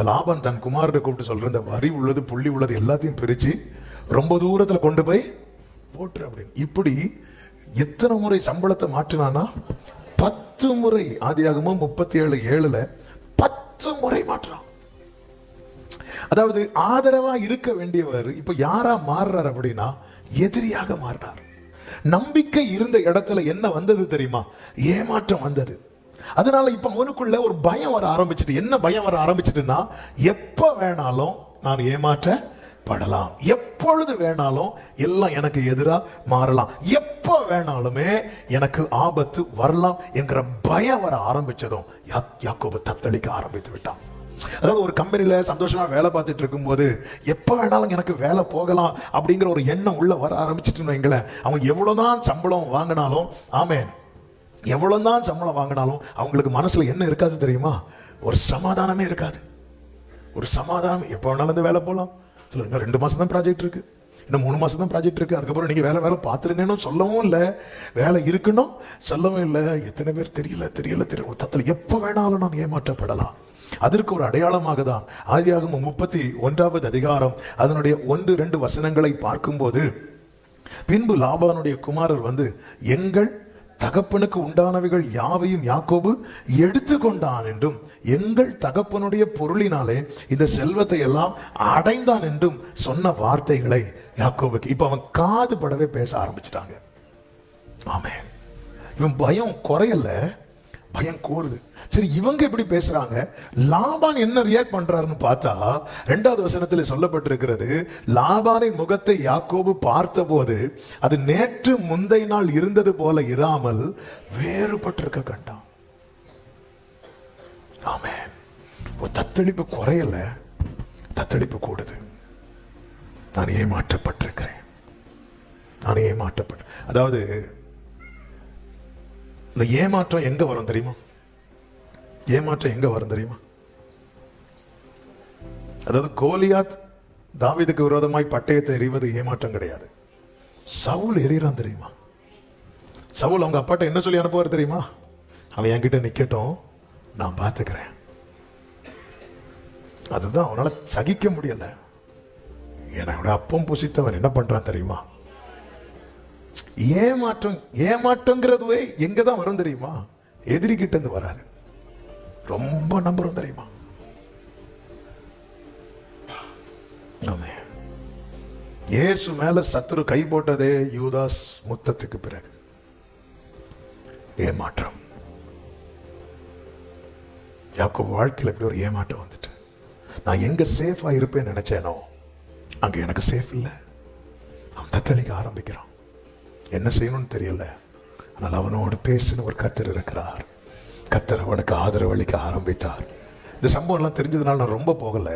லாபான் தன் குமாரனை கூப்பிட்டு சொல்ற, இந்த வரி உள்ளது புள்ளி உள்ளது எல்லாத்தையும் பிரிச்சு ரொம்ப தூரத்துல கொண்டு போய் போட்டுரு அப்படின்னு. இப்படி எத்தனை முறை சம்பளத்தை மாற்றினானா? 10 முறை. ஆதியாகமம் 37:7 10 முறை மாற்றான். அதாவது ஆதரவா இருக்க வேண்டியவர் இப்ப யாரா மாறுறார் அப்படின்னா எதிரியாக மாறினார். நம்பிக்கை இருந்த இடத்துல என்ன வந்தது தெரியுமா? ஏமாற்றம் வந்தது. அதனால இப்ப அவனுக்குள்ள ஒரு பயம் வர ஆரம்பிச்சுட்டு. என்ன பயம் வர ஆரம்பிச்சுட்டுன்னா, எப்ப வேணாலும் நான் ஏமாற்றப்படலாம், எப்பொழுது வேணாலும் எல்லாம் எனக்கு எதிரா மாறலாம், எப்ப வேணாலுமே எனக்கு ஆபத்து வரலாம் என்கிற பயம் வர ஆரம்பிச்சதும் யாக்கோபு தத்தளிக்க ஆரம்பித்து விட்டான். அதாவது ஒரு கம்பெனியில சந்தோஷமா வேலை பார்த்துட்டு இருக்கும்போது எப்ப வேணாலும் எனக்கு வேலை போகலாம் அப்படிங்கிற ஒரு எண்ணம் உள்ள வர ஆரம்பிச்சுட்டு வைங்களேன், அவங்க எவ்வளவுதான் சம்பளம் வாங்கினாலும், ஆமென், எவ்வளவுதான் சம்பளம் வாங்கினாலும் அவங்களுக்கு மனசுல என்ன இருக்காது தெரியுமா? ஒரு சமாதானமே இருக்காது. ஒரு சமாதானம். எப்ப வேணாலும் இந்த வேலை போகலாம், இன்னும் 2 மாசம் தான் ப்ராஜெக்ட் இருக்கு, இன்னும் 3 மாசம் தான் ப்ராஜெக்ட் இருக்கு, அதுக்கப்புறம் நீங்க வேலை பார்த்துருங்கன்னு சொல்லவும் இல்லை, வேலை இருக்கணும் சொல்லவும் இல்லை. எத்தனை பேர் தெரியல ஒரு தத்துல எப்ப வேணாலும் நான் ஏமாற்றப்படலாம். அதற்கு ஒரு அடையாளமாக தான் ஆதியாகமம் 31 அதிகாரம் அதனுடைய 1-2 வசனங்களை பார்க்கும்போது, பின்பு லாபானுடைய குமாரர் வந்து எங்கள் தகப்பனுக்கு உண்டானவைகள் யாவையும் யாக்கோபு எடுத்துக்கொண்டான் என்றும் எங்கள் தகப்பனுடைய பொருளினாலே இந்த செல்வத்தை எல்லாம் அடைந்தான் என்றும் சொன்ன வார்த்தைகளை யாக்கோபுக்கு இப்ப அவன் காது படவே பேச ஆரம்பிச்சிட்டாங்க. ஆமென். இவன் பயம் குறையல, பயம் கூறுது. சரி, இவங்க எப்படி பேசுறாங்க? லாபான் என்ன ரியாக்ட் பண்றாருன்னு பார்த்தா 2வது வசனத்தில் சொல்லப்பட்டிருக்கிறது, லாபானின் முகத்தை யாக்கோபு பார்த்தபோது அது நேற்று முந்தைய நாள் இருந்தது போல இராமல் வேறுபட்டிருக்க கண்டான். ஆமென். ஒரு தத்தளிப்பு குறையல, தத்தளிப்பு கூடுது. நான் ஏமாற்றப்பட்டிருக்கிறேன், நான் ஏமாற்றப்பட்ட. அதாவது இந்த ஏமாற்றம் எங்க வரும் தெரியுமா? ஏமாற்றம் எங்க வரும் தெரியுமா? அதாவது கோலியாத் தாவீதுக்கு விரோதமாய் பட்டயத்தை எறிவது ஏமாற்றம் கிடையாது. சவுல் எறிகிறான் தெரியுமா? சவுல் அவங்க அப்பாட்ட என்ன சொல்லி அனுப்புவார் தெரியுமா? அவன் என்கிட்ட நிக்கட்டும், நான் பார்த்துக்கிறேன். அதுதான் அவனால சகிக்க முடியல. என்னோட அப்பம் புசித்தவன் என்ன பண்றான் தெரியுமா? ஏமாற்றங்கிறதுவே எங்கதான் வரும் தெரியுமா? எதிரி கிட்ட இருந்து வராது, ரொம்ப நம்புறோம் தெரியுமா? இயேசு மேல சத்துரு கை போட்டதே யூதாஸ் முத்தத்துக்கு பிறகு. ஏமாற்றம். யாக்கோபு வாழ்க்கையில் இப்படி ஒரு ஏமாற்றம் வந்துட்டு, நான் எங்க சேஃபா இருப்பேன்னு நினைச்சேனோ அங்க எனக்கு சேஃப் இல்லை. அவன் தத்தளிக்க ஆரம்பிக்கிறான். என்ன செய்யணும்னு தெரியல. ஆனால் அவனோடு பேசின ஒரு கர்த்தர் இருக்கிறார். கர்த்தர் அவனுக்கு ஆதரவளிக்க ஆரம்பித்தார். இந்த சம்பவம் எல்லாம் தெரிஞ்சதுனால நான் ரொம்ப போகல.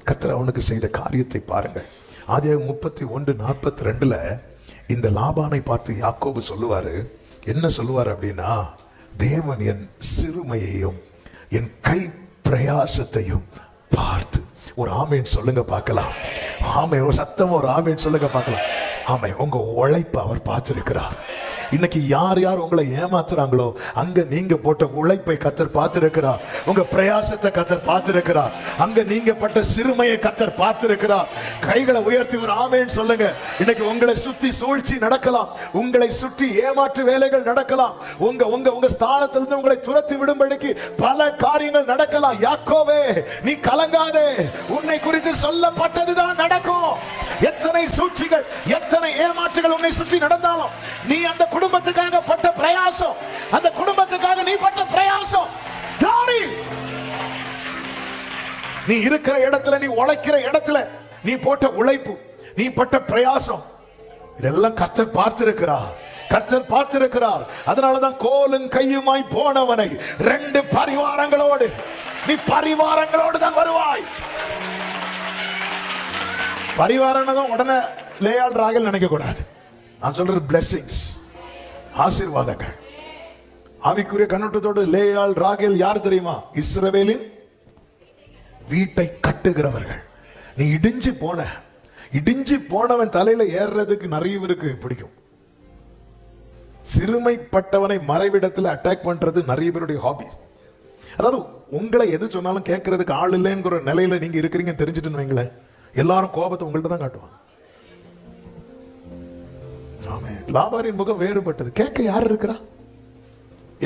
கர்த்தர் அவனுக்கு செய்த காரியத்தை பாருங்க. ஆதியாகமம் 31:42 இந்த லாபானை பார்த்து யாக்கோபு சொல்லுவாரு. என்ன சொல்லுவார் அப்படின்னா, தேவன் என் சிறுமையையும் என் கை பிரயாசத்தையும் பார்த்து. ஒரு ஆமேன் சொல்லுங்க பார்க்கலாம். ஆமை, ஒரு சத்தம், ஒரு ஆமேன் சொல்லுங்க பார்க்கலாம். ஆமை, உங்க உழைப்பை அவர் பார்த்திருக்கிறார். இன்னைக்கு யார் யார் உங்களை ஏமாத்துறாங்களோ அங்க நீங்க போட்ட உழைப்பை கர்த்தர் பார்த்திருக்கிறார். உங்க பிரயாசத்தை கர்த்தர் பார்த்திருக்கிறார். அங்க நீங்க பட்ட சிறுமையை கர்த்தர் பார்த்திருக்கிறார். கைகளை உயர்த்தி ஒரு ஆமென் சொல்லுங்க. இன்னைக்கு உங்களை சுத்தி சூழ்ச்சி நடக்கலாம், உங்களை சுற்றி ஏமாற்று வேலைகள் நடக்கலாம், உங்க உங்க உங்க ஸ்தானத்திலிருந்து உங்களை துரத்தி விடும்படிக்கு பல காரியங்கள் நடக்கலாம். யாக்கோவே, நீ கலங்காதே, உன்னை குறித்து சொல்லப்பட்டதுதான் நடக்கும். எத்தனை சூழ்ச்சிகள், எத்தனை ஏமாற்றுகள் உன்னை சுற்றி நடந்தாலும் நீ அந்த குடும்பத்துக்காக பட்ட பிரயாசம், அந்த குடும்பத்துக்காக நீ பட்ட பிரயாசம், நீ இருக்கிற இடத்துல, நீ உழைக்கிற இடத்துல நீ போட்ட உழைப்பு, நீ பட்ட பிரயாசம், இதெல்லாம் கர்த்தர் பார்த்திருக்கிறார். கர்த்தர் பார்த்திருக்கிறார். அதனாலதான் கோலும் கையுமாய் போனவனை 2 பரிவாரங்களோடு, நீ பரிவாரங்களோடு தான் வருவாய். பரிவாரம் உடனே லேயாள் ராகல் நினைக்க கூடாது. நான் சொல்றது பிளெஸிங்ஸ், ஆசீர்வாதங்கள். ஆவிக்குரிய கண்ணோட்டத்தோடு லேயாள் ராகேல் யார் தெரியுமா? இஸ்ரவேலின் வீட்டை கட்டுகிறவர்கள். நீ இடிஞ்சு போனவன் தலையில ஏறுறதுக்கு நிறைய பேருக்கு பிடிக்கும். சிறுமைப்பட்டவனை மறைவிடத்தில் அட்டாக் பண்றது நிறைய பேருடைய ஹாபி. அதாவது உங்களை எது சொன்னாலும் கேட்கறதுக்கு ஆள் இல்லைங்கிற நிலையில நீங்க இருக்கிறீங்கன்னு தெரிஞ்சுட்டுன்னு வைங்களேன், எல்லாரும் கோபத்தை உங்கள்ட்ட தான் காட்டுவாங்க. லாபாரின் முகம் வேறுபட்டது. கேட்க யார் இருக்கிறா?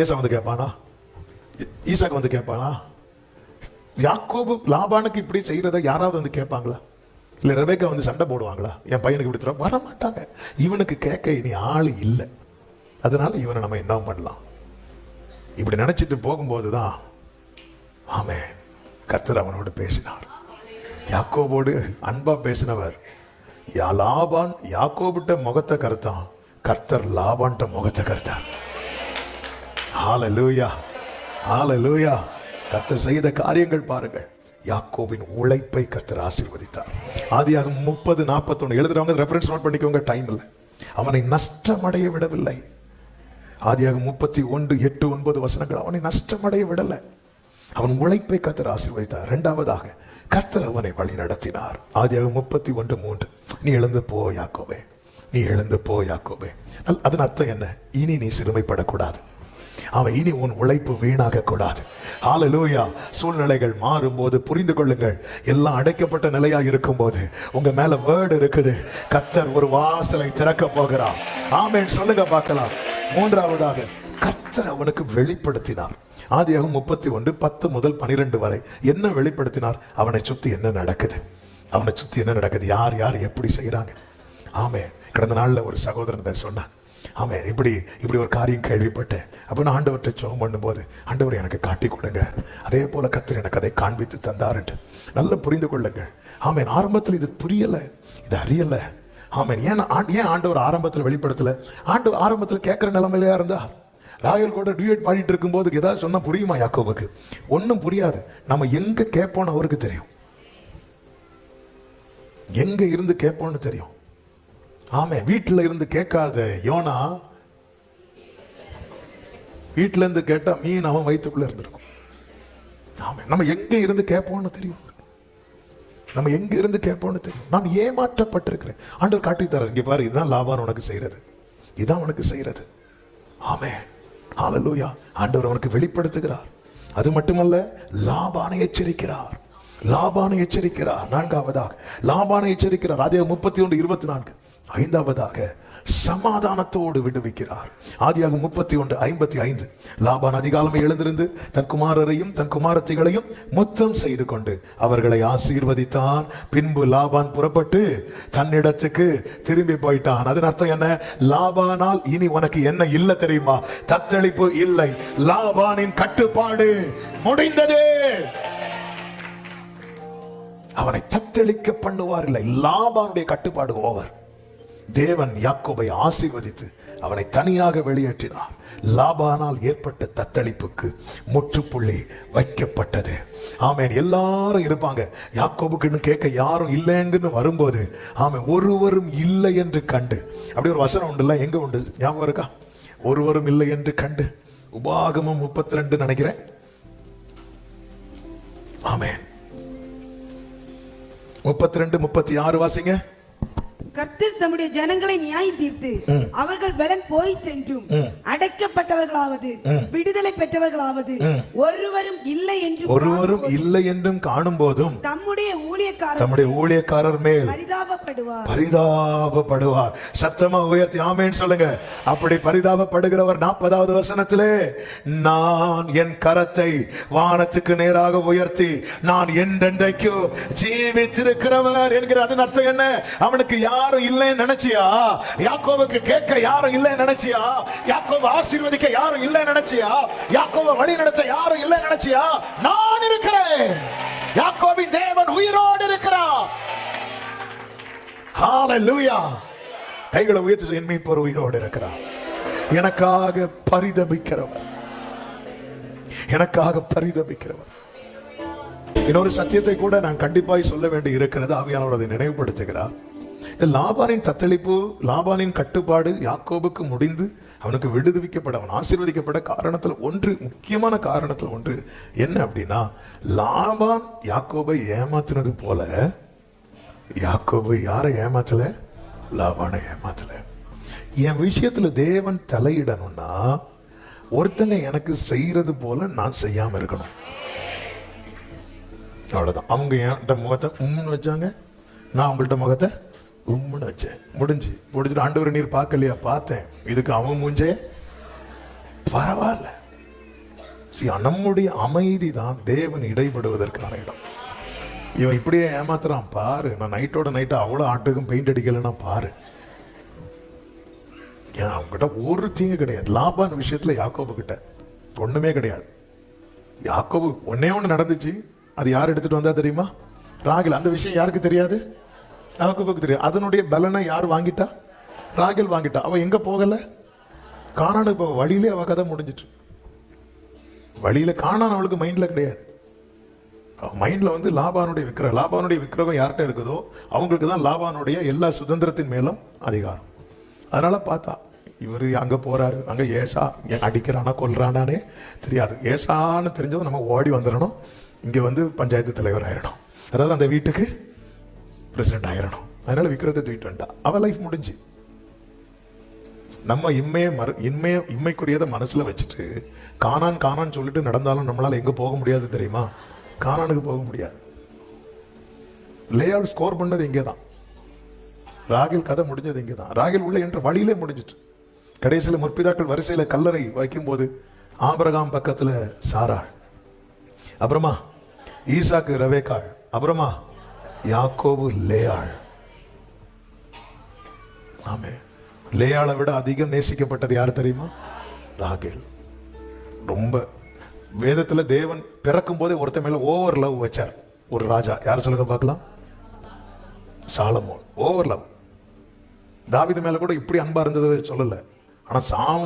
ஏசா வந்து கேட்பானா? ஈசாக்கு வந்து கேட்பானா? யாக்கோபு லாபானுக்கு இப்படி செய்யறத யாராவது வந்து கேட்பாங்களா? இல்ல ரெபேக்கா வந்து சண்டை போடுவாங்களா? என் பையனுக்கு இப்படி தர வர மாட்டாங்க. இவனுக்கு கேட்க இனி ஆள் இல்லை, அதனால இவனை நம்ம என்ன பண்ணலாம் இப்படி நினைச்சிட்டு போகும்போதுதான் ஆமென் கர்த்தர் அவனோடு பேசினார். யாக்கோபோடு அன்பா பேசினவர் லாபான் யாக்கோபிட்ட முகத்தை கருத்தான், கர்த்தர் லாபான்ட்ட முகத்தை கருத்தார். ஹல்லேலூயா, ஹல்லேலூயா. கர்த்தர் செய்த காரியங்கள் பாருங்கள். யாக்கோபின் உழைப்பை கர்த்தர் ஆசீர்வதித்தார். ஆதியாகமம் 30:41 எழுதுறவங்க ரெஃபரன்ஸ் நோட் பண்ணிக்கோங்க, டைம் இல்லை. அவனை நஷ்டமடைய விடவில்லை. ஆதியாகமம் 31:8-9 அவனை நஷ்டமடைய விடலை. அவன் உழைப்பை கர்த்தர் ஆசீர்வதித்தார். இரண்டாவதாக கர்த்தர் அவனை வழி நடத்தினார். ஆதியாகமம் 31:3 நீ எழுந்து போ யாக்கோபே, நீ எழுந்து போ யாக்கோபே. அதன் அர்த்தம் என்ன? இனி நீ சிறுமைப்படக்கூடாது. அவன் இனி உன் உழைப்பு வீணாக கூடாது. ஹல்லேலூயா. சூழ்நிலைகள் மாறும்போது புரிந்து கொள்ளுங்கள், எல்லாம் அடைக்கப்பட்ட நிலையா இருக்கும் போது உங்க மேல வேர்டு இருக்குது. கர்த்தர் ஒரு வாசலை திறக்க போகிறார். ஆமென் சொல்லுங்க பார்க்கலாம். மூன்றாவதாக கர்த்தர் அவனுக்கு வெளிப்படுத்தினார். ஆதியாகமம் 31:10-12 வரை என்ன வெளிப்படுத்தினார்? அவனை சுத்தி என்ன நடக்குது, அவனை சுத்தி என்ன நடக்குது, யார் யார் எப்படி செய்யறாங்க. ஆமென். கடந்த நாள்ல ஒரு சகோதரன் சொன்னான், ஆமென் இப்படி ஒரு காரியம் கேள்விப்பட்டேன். அப்ப நான் ஆண்டவர்கிட்ட ஜெபம் பண்ணும்போது, ஆண்டவர் எனக்கு காட்டி கொடுங்க, அதே போல கர்த்தர் எனக்கு அதை காண்பித்து தந்தாருன்ட்டு. நல்லா புரிந்து கொள்ளுங்க. ஆமென். ஆரம்பத்தில் இது புரியல, இது அறியல. ஆமென். ஏன் ஆண்டவர் ஆரம்பத்தில் வெளிப்படுத்தல? ஆண்டவர் ஆரம்பத்தில் கேட்கிற நிலைமையிலேயா இருந்தா ராயல் கூட டியூட் பாடிட்டு இருக்கும்போது ஏதாவது சொன்னா புரியுமா யாக்கோபுக்கு? ஒன்னும் புரியாது. நம்ம எங்க கேட்போம்னு அவருக்கு தெரியும், எங்க இருந்து கேட்போம்னு தெரியும். ஆமே. வீட்டுல இருந்து கேட்காத யோனா வீட்டுல இருந்து கேட்டா மீன் அவன் வயிற்றுக்குள்ள இருந்திருக்கும். ஆமே. நம்ம எங்க இருந்து கேட்போம்னு தெரியும், நம்ம எங்க இருந்து கேட்போம்னு தெரியும். நான் ஏமாற்றப்பட்டிருக்கிறேன். ஆண்டவர் காட்டி தர, இங்க பாரு, இதுதான் லாபான் உனக்கு செய்யறது, இதுதான் உனக்கு செய்யறது. ஆமே. ஹல்லேலூயா. ஆண்டவர் அவனுக்கு வெளிப்படுத்துகிறார். அது மட்டுமல்ல, லாபானை எச்சரிக்கிறார். லாபானை எச்சரிக்கிறார். நான்காவதாக லாபானை எச்சரிக்கிறார். ஆதியாகமம் 31:24. ஐந்தாவதாக சமாதானத்தோடு விடுவிக்கிறார். ஆதியாகமம் 31:55 லாபான் அதிகாலமே எழுந்திருந்து தன் குமாரரையும் தன் குமாரத்திகளையும் முத்தம் செய்து கொண்டு அவர்களை ஆசீர்வதித்தான். பின்பு லாபான் புறப்பட்டு தன்னிடத்துக்கு திரும்பி போயிட்டான். அதன் அர்த்தம் என்ன? லாபானால் இனி உனக்கு என்ன இல்லை தெரியுமா? தத்தளிப்பு இல்லை. லாபானின் கட்டுப்பாடு முடிந்தது. அவனை தத்தளிக்க பண்ணுவார் இல்லை. லாபானுடைய கட்டுப்பாடு ஓவர். தேவன் யாக்கோபை ஆசீர்வதித்து அவனை தனியாக வெளியேற்றினார். லாபானால் ஏற்பட்ட தத்தளிப்புக்கு முற்றுப்புள்ளி வைக்கப்பட்டது. ஆமென். எல்லாரும் இருப்பாங்க. யாக்கோபுக்குன்னு கேட்க யாரும் இல்லைன்னு வரும்போது, ஆமென், ஒருவரும் இல்லை என்று கண்டு, அப்படி ஒரு வசனம் உண்டுல்ல, எங்க உண்டு ஞாபகம் இருக்கா? ஒருவரும் இல்லை என்று கண்டு. உபாகமம் 32 நினைக்கிறேன். ஆமென். 32-36 வாசிங்க. கர்த்தர் தம்முடைய ஜனங்களை நியாயம் தீர்த்து அவர்கள் பலன் போய் சென்றும் அடைக்கப்பட்டவர்களாவது விடுதலை பெற்றவர்களாவது ஒருவரும் இல்லை என்றும் காணும் போதும் தம்முடைய ஊழியக்காரர் மேல் பரிதாபப்படுவார். சத்தமா உயர்த்தி ஆமென் சொல்லுங்க. அப்படி பரிதாபப்படுகிறவர் 40வது வசனத்திலே, நான் என் கரத்தை வானத்துக்கு நேராக உயர்த்தி நான் என்றென்றைக்கும் ஜீவித்திருக்கிறவர் என்கிற. அதன் அர்த்தம் என்ன? அவனுக்கு யாரும் இல்லைன்னு நினைச்சியா? யாக்கோபுக்கு கேட்க யாரும் இல்லைன்னு நினைச்சியா? யாக்கோபு ஆசீர்வதிக்க யாரும் இல்லைன்னு நினைச்சியா? யாக்கோபு வழி நடத்த யாரும் இல்லைன்னு நினைச்சியா? நான் இருக்கிறேன். யாக்கோபின் தேவன் உயிரோடு இருக்கிறார். ஹல்லேலூயா. கைகளை உயர்த்தி, என் மீட்பர் உயிரோடு இருக்கிறார். எனக்காக பரிதபிக்கிறவர், எனக்காக பரிதபிக்கிறவர். இன்னொரு சத்தியத்தை கூட நான் கண்டிப்பாய் சொல்ல வேண்டி இருக்கிறது. ஆவியானவர் அதை நினைவுபடுத்துகிறார். லாபானின் தத்தளிப்பு, லாபானின் கட்டுப்பாடு யாக்கோபுக்கு முடிந்து அவனுக்கு விடுவிக்கப்பட, அவன் ஆசீர்வதிக்கப்பட காரணத்தில் ஒன்று, முக்கியமான காரணத்தில் ஒன்று என்ன அப்படின்னா, லாபான் யாக்கோபை ஏமாத்தினது போல யாக்கோபு யாரை ஏமாத்தல? லாபானை ஏமாத்தல. என் விஷயத்துல தேவன் தலையிடணும்னா ஒருத்தங்க எனக்கு செய்யறது போல நான் செய்யாம இருக்கணும். அவ்வளவுதான். அவங்க என்கிட்ட முகத்தை உம்முன்னு வச்சாங்க, நான் அவங்கள்ட்ட முகத்தை உம்முன்னு வச்சேன். முடிஞ்சிட்டு ஆண்டவரை நீர் பார்க்கலையா? பார்த்தேன். இதுக்கு அவன் மூஞ்சே பரவாயில்ல. நம்முடைய அமைதி தான் தேவன் இடைபடுவதற்கான இடம். இவன் இப்படியே ஏமாத்துறான் பாரு. நான் நைட்டோட நைட்டு அவ்வளோ ஆட்டுக்கும் பெயிண்ட் அடிக்கலைன்னா பாரு. ஏன் அவங்ககிட்ட ஒரு தீங்கு கிடையாது. லாபான் விஷயத்துல யாக்கோபு கிட்ட ஒண்ணுமே கிடையாது. யாக்கோபு ஒன்னே ஒன்று நடந்துச்சு. அது யார் எடுத்துட்டு வந்தா தெரியுமா? ராகேல். அந்த விஷயம் யாருக்கு தெரியாது? யாக்கோபுக்கு தெரியும். அதனுடைய பலனை யார் வாங்கிட்டா? ராகேல் வாங்கிட்டா. அவ எங்க போகல? கானானுக்கு போக. வழியிலே அவ கதை முடிஞ்சிட்டு. வழியில கானான் அவளுக்கு மைண்ட்ல கிடையாது. மைண்ட்ல வந்து லாபானுடைய விக்கிரகம். லாபானுடைய விக்கிரகம் யார்கிட்ட இருக்குதோ அவங்களுக்கு தான் லாபானுடைய எல்லா சுதந்திரத்தின் மேலும் அதிகாரம். அதனால பார்த்தா இவர் அங்க போறாரு, அங்க ஏசா அடிக்கிறானா கொல்றானே தெரியாது. ஏசான்னு தெரிஞ்சதும் நம்ம ஓடி வந்துடணும். இங்க வந்து பஞ்சாயத்து தலைவர் ஆயிடணும், அதாவது அந்த வீட்டுக்கு பிரசிடென்ட் ஆயிடணும். அதனால விக்கிரத்தை தூக்கிட்டு வந்துட்டா. அவ லைஃப் முடிஞ்சு. நம்ம இம்மைக்குரியதை மனசுல வச்சுட்டு கானான் சொல்லிட்டு நடந்தாலும் நம்மளால எங்க போக முடியாது தெரியுமா? கானானுக்கு போக முடியாது. லேயால் ஸ்கோர் பண்ணது இங்கேதான். ராகேல் கதை முடிஞ்சது இங்கேதான். ராகேல் உள்ள என்ற வழியிலே முடிஞ்சிட்டு. கடைசியில் முற்பிதாக்கள் வரிசையில கல்லறை வைக்கும் போது ஆபிரகாம் பக்கத்துல சாராள், அப்புறமா ஈசாக்கு ரெபேக்காள், அப்புறமா யாக்கோபு லேயாள். ஆமே. லேயாளை விட அதிகம் நேசிக்கப்பட்டது யார் தெரியுமா? ராகேல். ரொம்ப வேதத்துல தேவன் பிறக்கும் போதே ஒருத்த மேல ஓவர் லவ் வச்சார். ஒரு ராஜா, யார் சொல்லுங்க பார்க்கலாம்? சாலமோன். Over love. தாவீது மேல கூட இப்படி அன்பா இருந்தது சொல்லல. ஆனா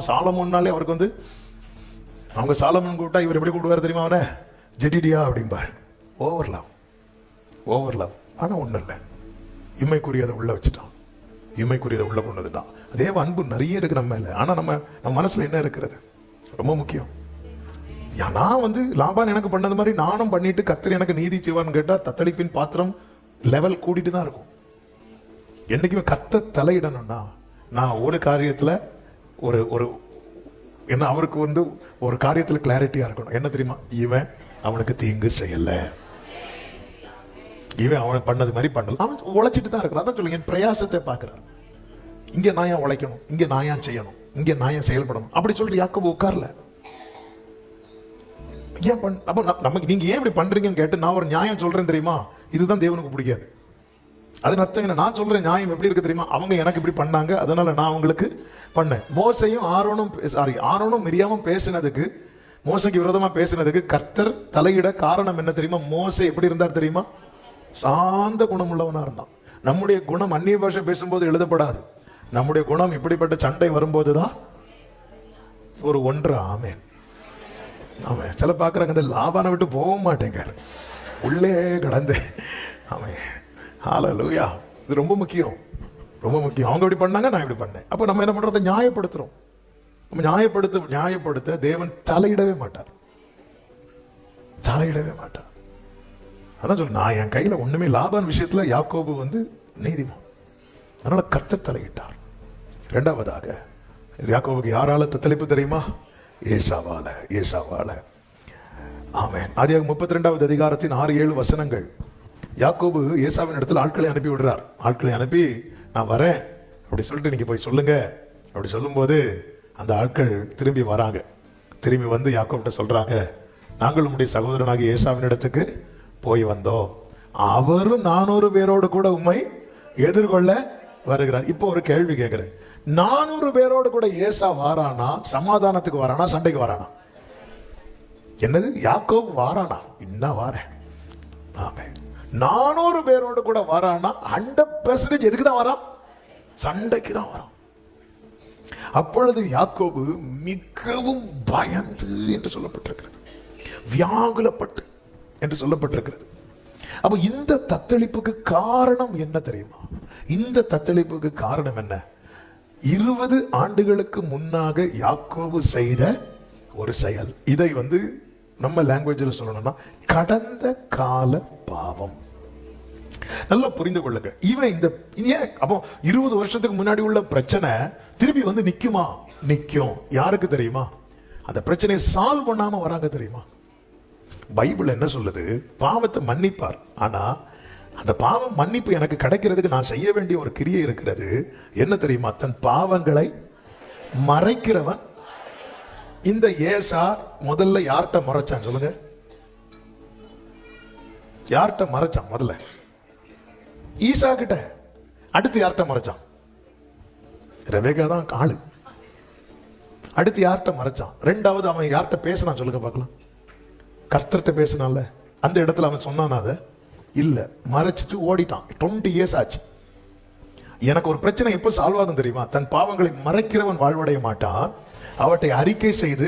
சாலமோன்னாலே அவருக்கு வந்து, அவங்க சாலமோன் கூப்பிட்டா இவர் எப்படி கூப்பிடுவார் தெரியுமா? அவனை ஜெடிடியா அப்படிம்பார். Over love, over love. ஆனா ஒண்ணு இல்லை, இம்மைக்குரியதை உள்ள வச்சுட்டான், இம்மைக்குரியதை உள்ள கொண்டதுதான். தேவ அன்பு நிறைய இருக்கு நம்ம மேல. ஆனா நம்ம மனசுல என்ன இருக்கிறது ரொம்ப முக்கியம். நான் வந்து லாபான் எனக்கு பண்ணது மாதிரி நானும் பண்ணிட்டு கர்த்தர் எனக்கு நீதி செய்வான்னு கேட்டா தத்தளிப்பின் பாத்திரம் லெவல் கூட்டிட்டு தான் இருக்கும். என்னைக்குமே கர்த்தர் தலையிடணும்னா நான் ஒரு காரியத்துல ஒரு ஒரு என்ன அவருக்கு வந்து ஒரு காரியத்துல கிளாரிட்டியா இருக்கணும். என்ன தெரியுமா? இவன் அவனுக்கு தீங்கு செய்யல, இவன் அவன் பண்ணது மாதிரி பண்ணல, அவன் உழைச்சிட்டு தான் இருக்கிறான். அதான் சொல்லுங்க, என் பிரயாசத்தை பார்க்கிறான். இங்க நான் ஏன் உழைக்கணும், இங்க நான் ஏன் செய்யணும், இங்க நான் ஏன் செயல்படணும் அப்படி சொல்லிட்டு யாக்கோபு உட்கார்ல. ஏன் அப்போ நமக்கு நீங்க ஏன் இப்படி பண்றீங்கன்னு கேட்டு நான் ஒரு நியாயம் சொல்றேன் தெரியுமா? இதுதான் தேவனுக்கு பிடிக்காது. அதன் அர்த்தம் என்ன? நான் சொல்ற நியாயம் எப்படி இருக்கு தெரியுமா? அவங்க எனக்கு இப்படி பண்ணாங்க, அதனால நான் அவங்களுக்கு பண்ணேன். மோசையும் ஆரோனும் மிரியாமும் பேசினதுக்கு, மோசைக்கு விரோதமா பேசினதுக்கு கர்த்தர் தலையிட காரணம் என்ன தெரியுமா? மோசை எப்படி இருந்தார் தெரியுமா? சாந்த குணம் உள்ளவனா இருந்தான். நம்முடைய குணம் அந்நிய பாஷை பேசும்போது எழுதப்படாது. நம்முடைய குணம் இப்படிப்பட்ட சண்டை வரும்போதுதான் ஒரு ஒன்று. ஆமேன். ஆமாம். சில பார்க்குறாங்க இந்த லாபானை விட்டு போக மாட்டேங்க, உள்ளே கடந்து. ஆமாம். ஹல்லேலூயா. இது ரொம்ப முக்கியம், ரொம்ப முக்கியம். அவங்க இப்படி பண்ணாங்க, நான் இப்படி பண்ணேன். அப்போ நம்ம என்ன பண்ணுறோம்? நியாயப்படுத்துகிறோம். நம்ம நியாயப்படுத்த தேவன் தலையிடவே மாட்டார், தலையிடவே மாட்டார். அதான் சொல்லு, நான் என் கையில் ஒன்றுமே. லாபான் விஷயத்தில் யாக்கோபு வந்து நீதிமான், அதனால கர்த்தர் தலையிட்டார். இரண்டாவதாக யாக்கோபுக்கு யாரால தத்தளிப்பு தெரியுமா? ஏசாவால. ஆமென். ஆதியாகமம் 32வது அதிகாரத்தின் 6-7 வசனங்கள். யாக்கோபு ஏசாவின் இடத்துல ஆட்களை அனுப்பி விடுறார். ஆட்களை அனுப்பி நான் வரேன் அப்படி சொல்லிட்டு நீங்க போய் சொல்லுங்க அப்படி சொல்லும்போது அந்த ஆட்கள் திரும்பி வராங்க. திரும்பி வந்து யாக்கோபிட்ட சொல்றாங்க, நாங்கள் உம்முடைய சகோதரனாகிய ஏசாவின் இடத்துக்கு போய் வந்தோம், அவரும் 400 பேரோடு கூட உம்மை எதிர்கொள்ள வருகிறார். இப்போ ஒரு கேள்வி கேட்கிறேன், 400 பேரோடு கூட ஏசா வாரானா, சமாதானத்துக்கு வாரானா, சண்டைக்கு வாரானா? என்னது? யாக்கோபு வாரானா? இன்னும் வாரேன். ஆமே. 400 பேரோடு கூட வாரானா 100% எதுக்கு தான் வரான்? சண்டைக்கு தான் வரான். அப்பொழுது யாக்கோபு மிகவும் பயந்து என்று சொல்லப்பட்டிருக்கிறது, வியாகுலப்பட்டு என்று சொல்லப்பட்டிருக்கிறது. அப்ப இந்த தத்தளிப்புக்கு காரணம் என்ன தெரியுமா? இந்த தத்தளிப்புக்கு காரணம் என்ன? 20 ஆண்டுகளுக்கு முன்னாக யாக்கோபு செய்த ஒரு செயல். இதை வந்து நம்ம லாங்குவேஜில் சொல்லணும்னா கடந்த கால பாவம். நல்லா புரிந்து கொள்ளுங்க. இவன் இந்த அப்போ 20 வருஷத்துக்கு முன்னாடி உள்ள பிரச்சனை திரும்பி வந்து நிக்குமா? நிக்கும். யாருக்கு தெரியுமா? அந்த பிரச்சனையை சால்வ் பண்ணாம வராங்க தெரியுமா? பைபிள் என்ன சொல்லுது? பாவத்தை மன்னிப்பார். ஆனா அந்த பாவம் மன்னிப்பு எனக்கு கிடைக்கிறதுக்கு நான் செய்ய வேண்டிய ஒரு கிரியை இருக்கிறது. என்ன தெரியுமா? தன் பாவங்களை மறைக்கிறவன். இந்த ஏசா முதல்ல யார்கிட்ட மறைச்சான் சொல்லுங்க? யார்கிட்ட மறைச்சான் முதல்ல? ஈசா கிட்ட. அடுத்து யார்கிட்ட மறைச்சான்? ரெபேக்கா தான் ஆளு. அடுத்து யார்கிட்ட மறைச்சான்? ரெண்டாவது அவன் யார்கிட்ட பேசினான் சொல்லுங்க பார்க்கலாம்? கர்த்தர்கிட்ட பேசினான்ல. அந்த இடத்துல அவன் சொன்னான் அதை இல்ல, மறைச்சிட்டு ஓடிட்டான். 20 years ஆச்சு. எனக்கு ஒரு பிரச்சனை எப்போ சால்வ் ஆகும் தெரியுமா? தன் பாவங்களை மறைக்கிறவன் வாழ்வடைய மாட்டான், அவற்றை அறிக்கை செய்து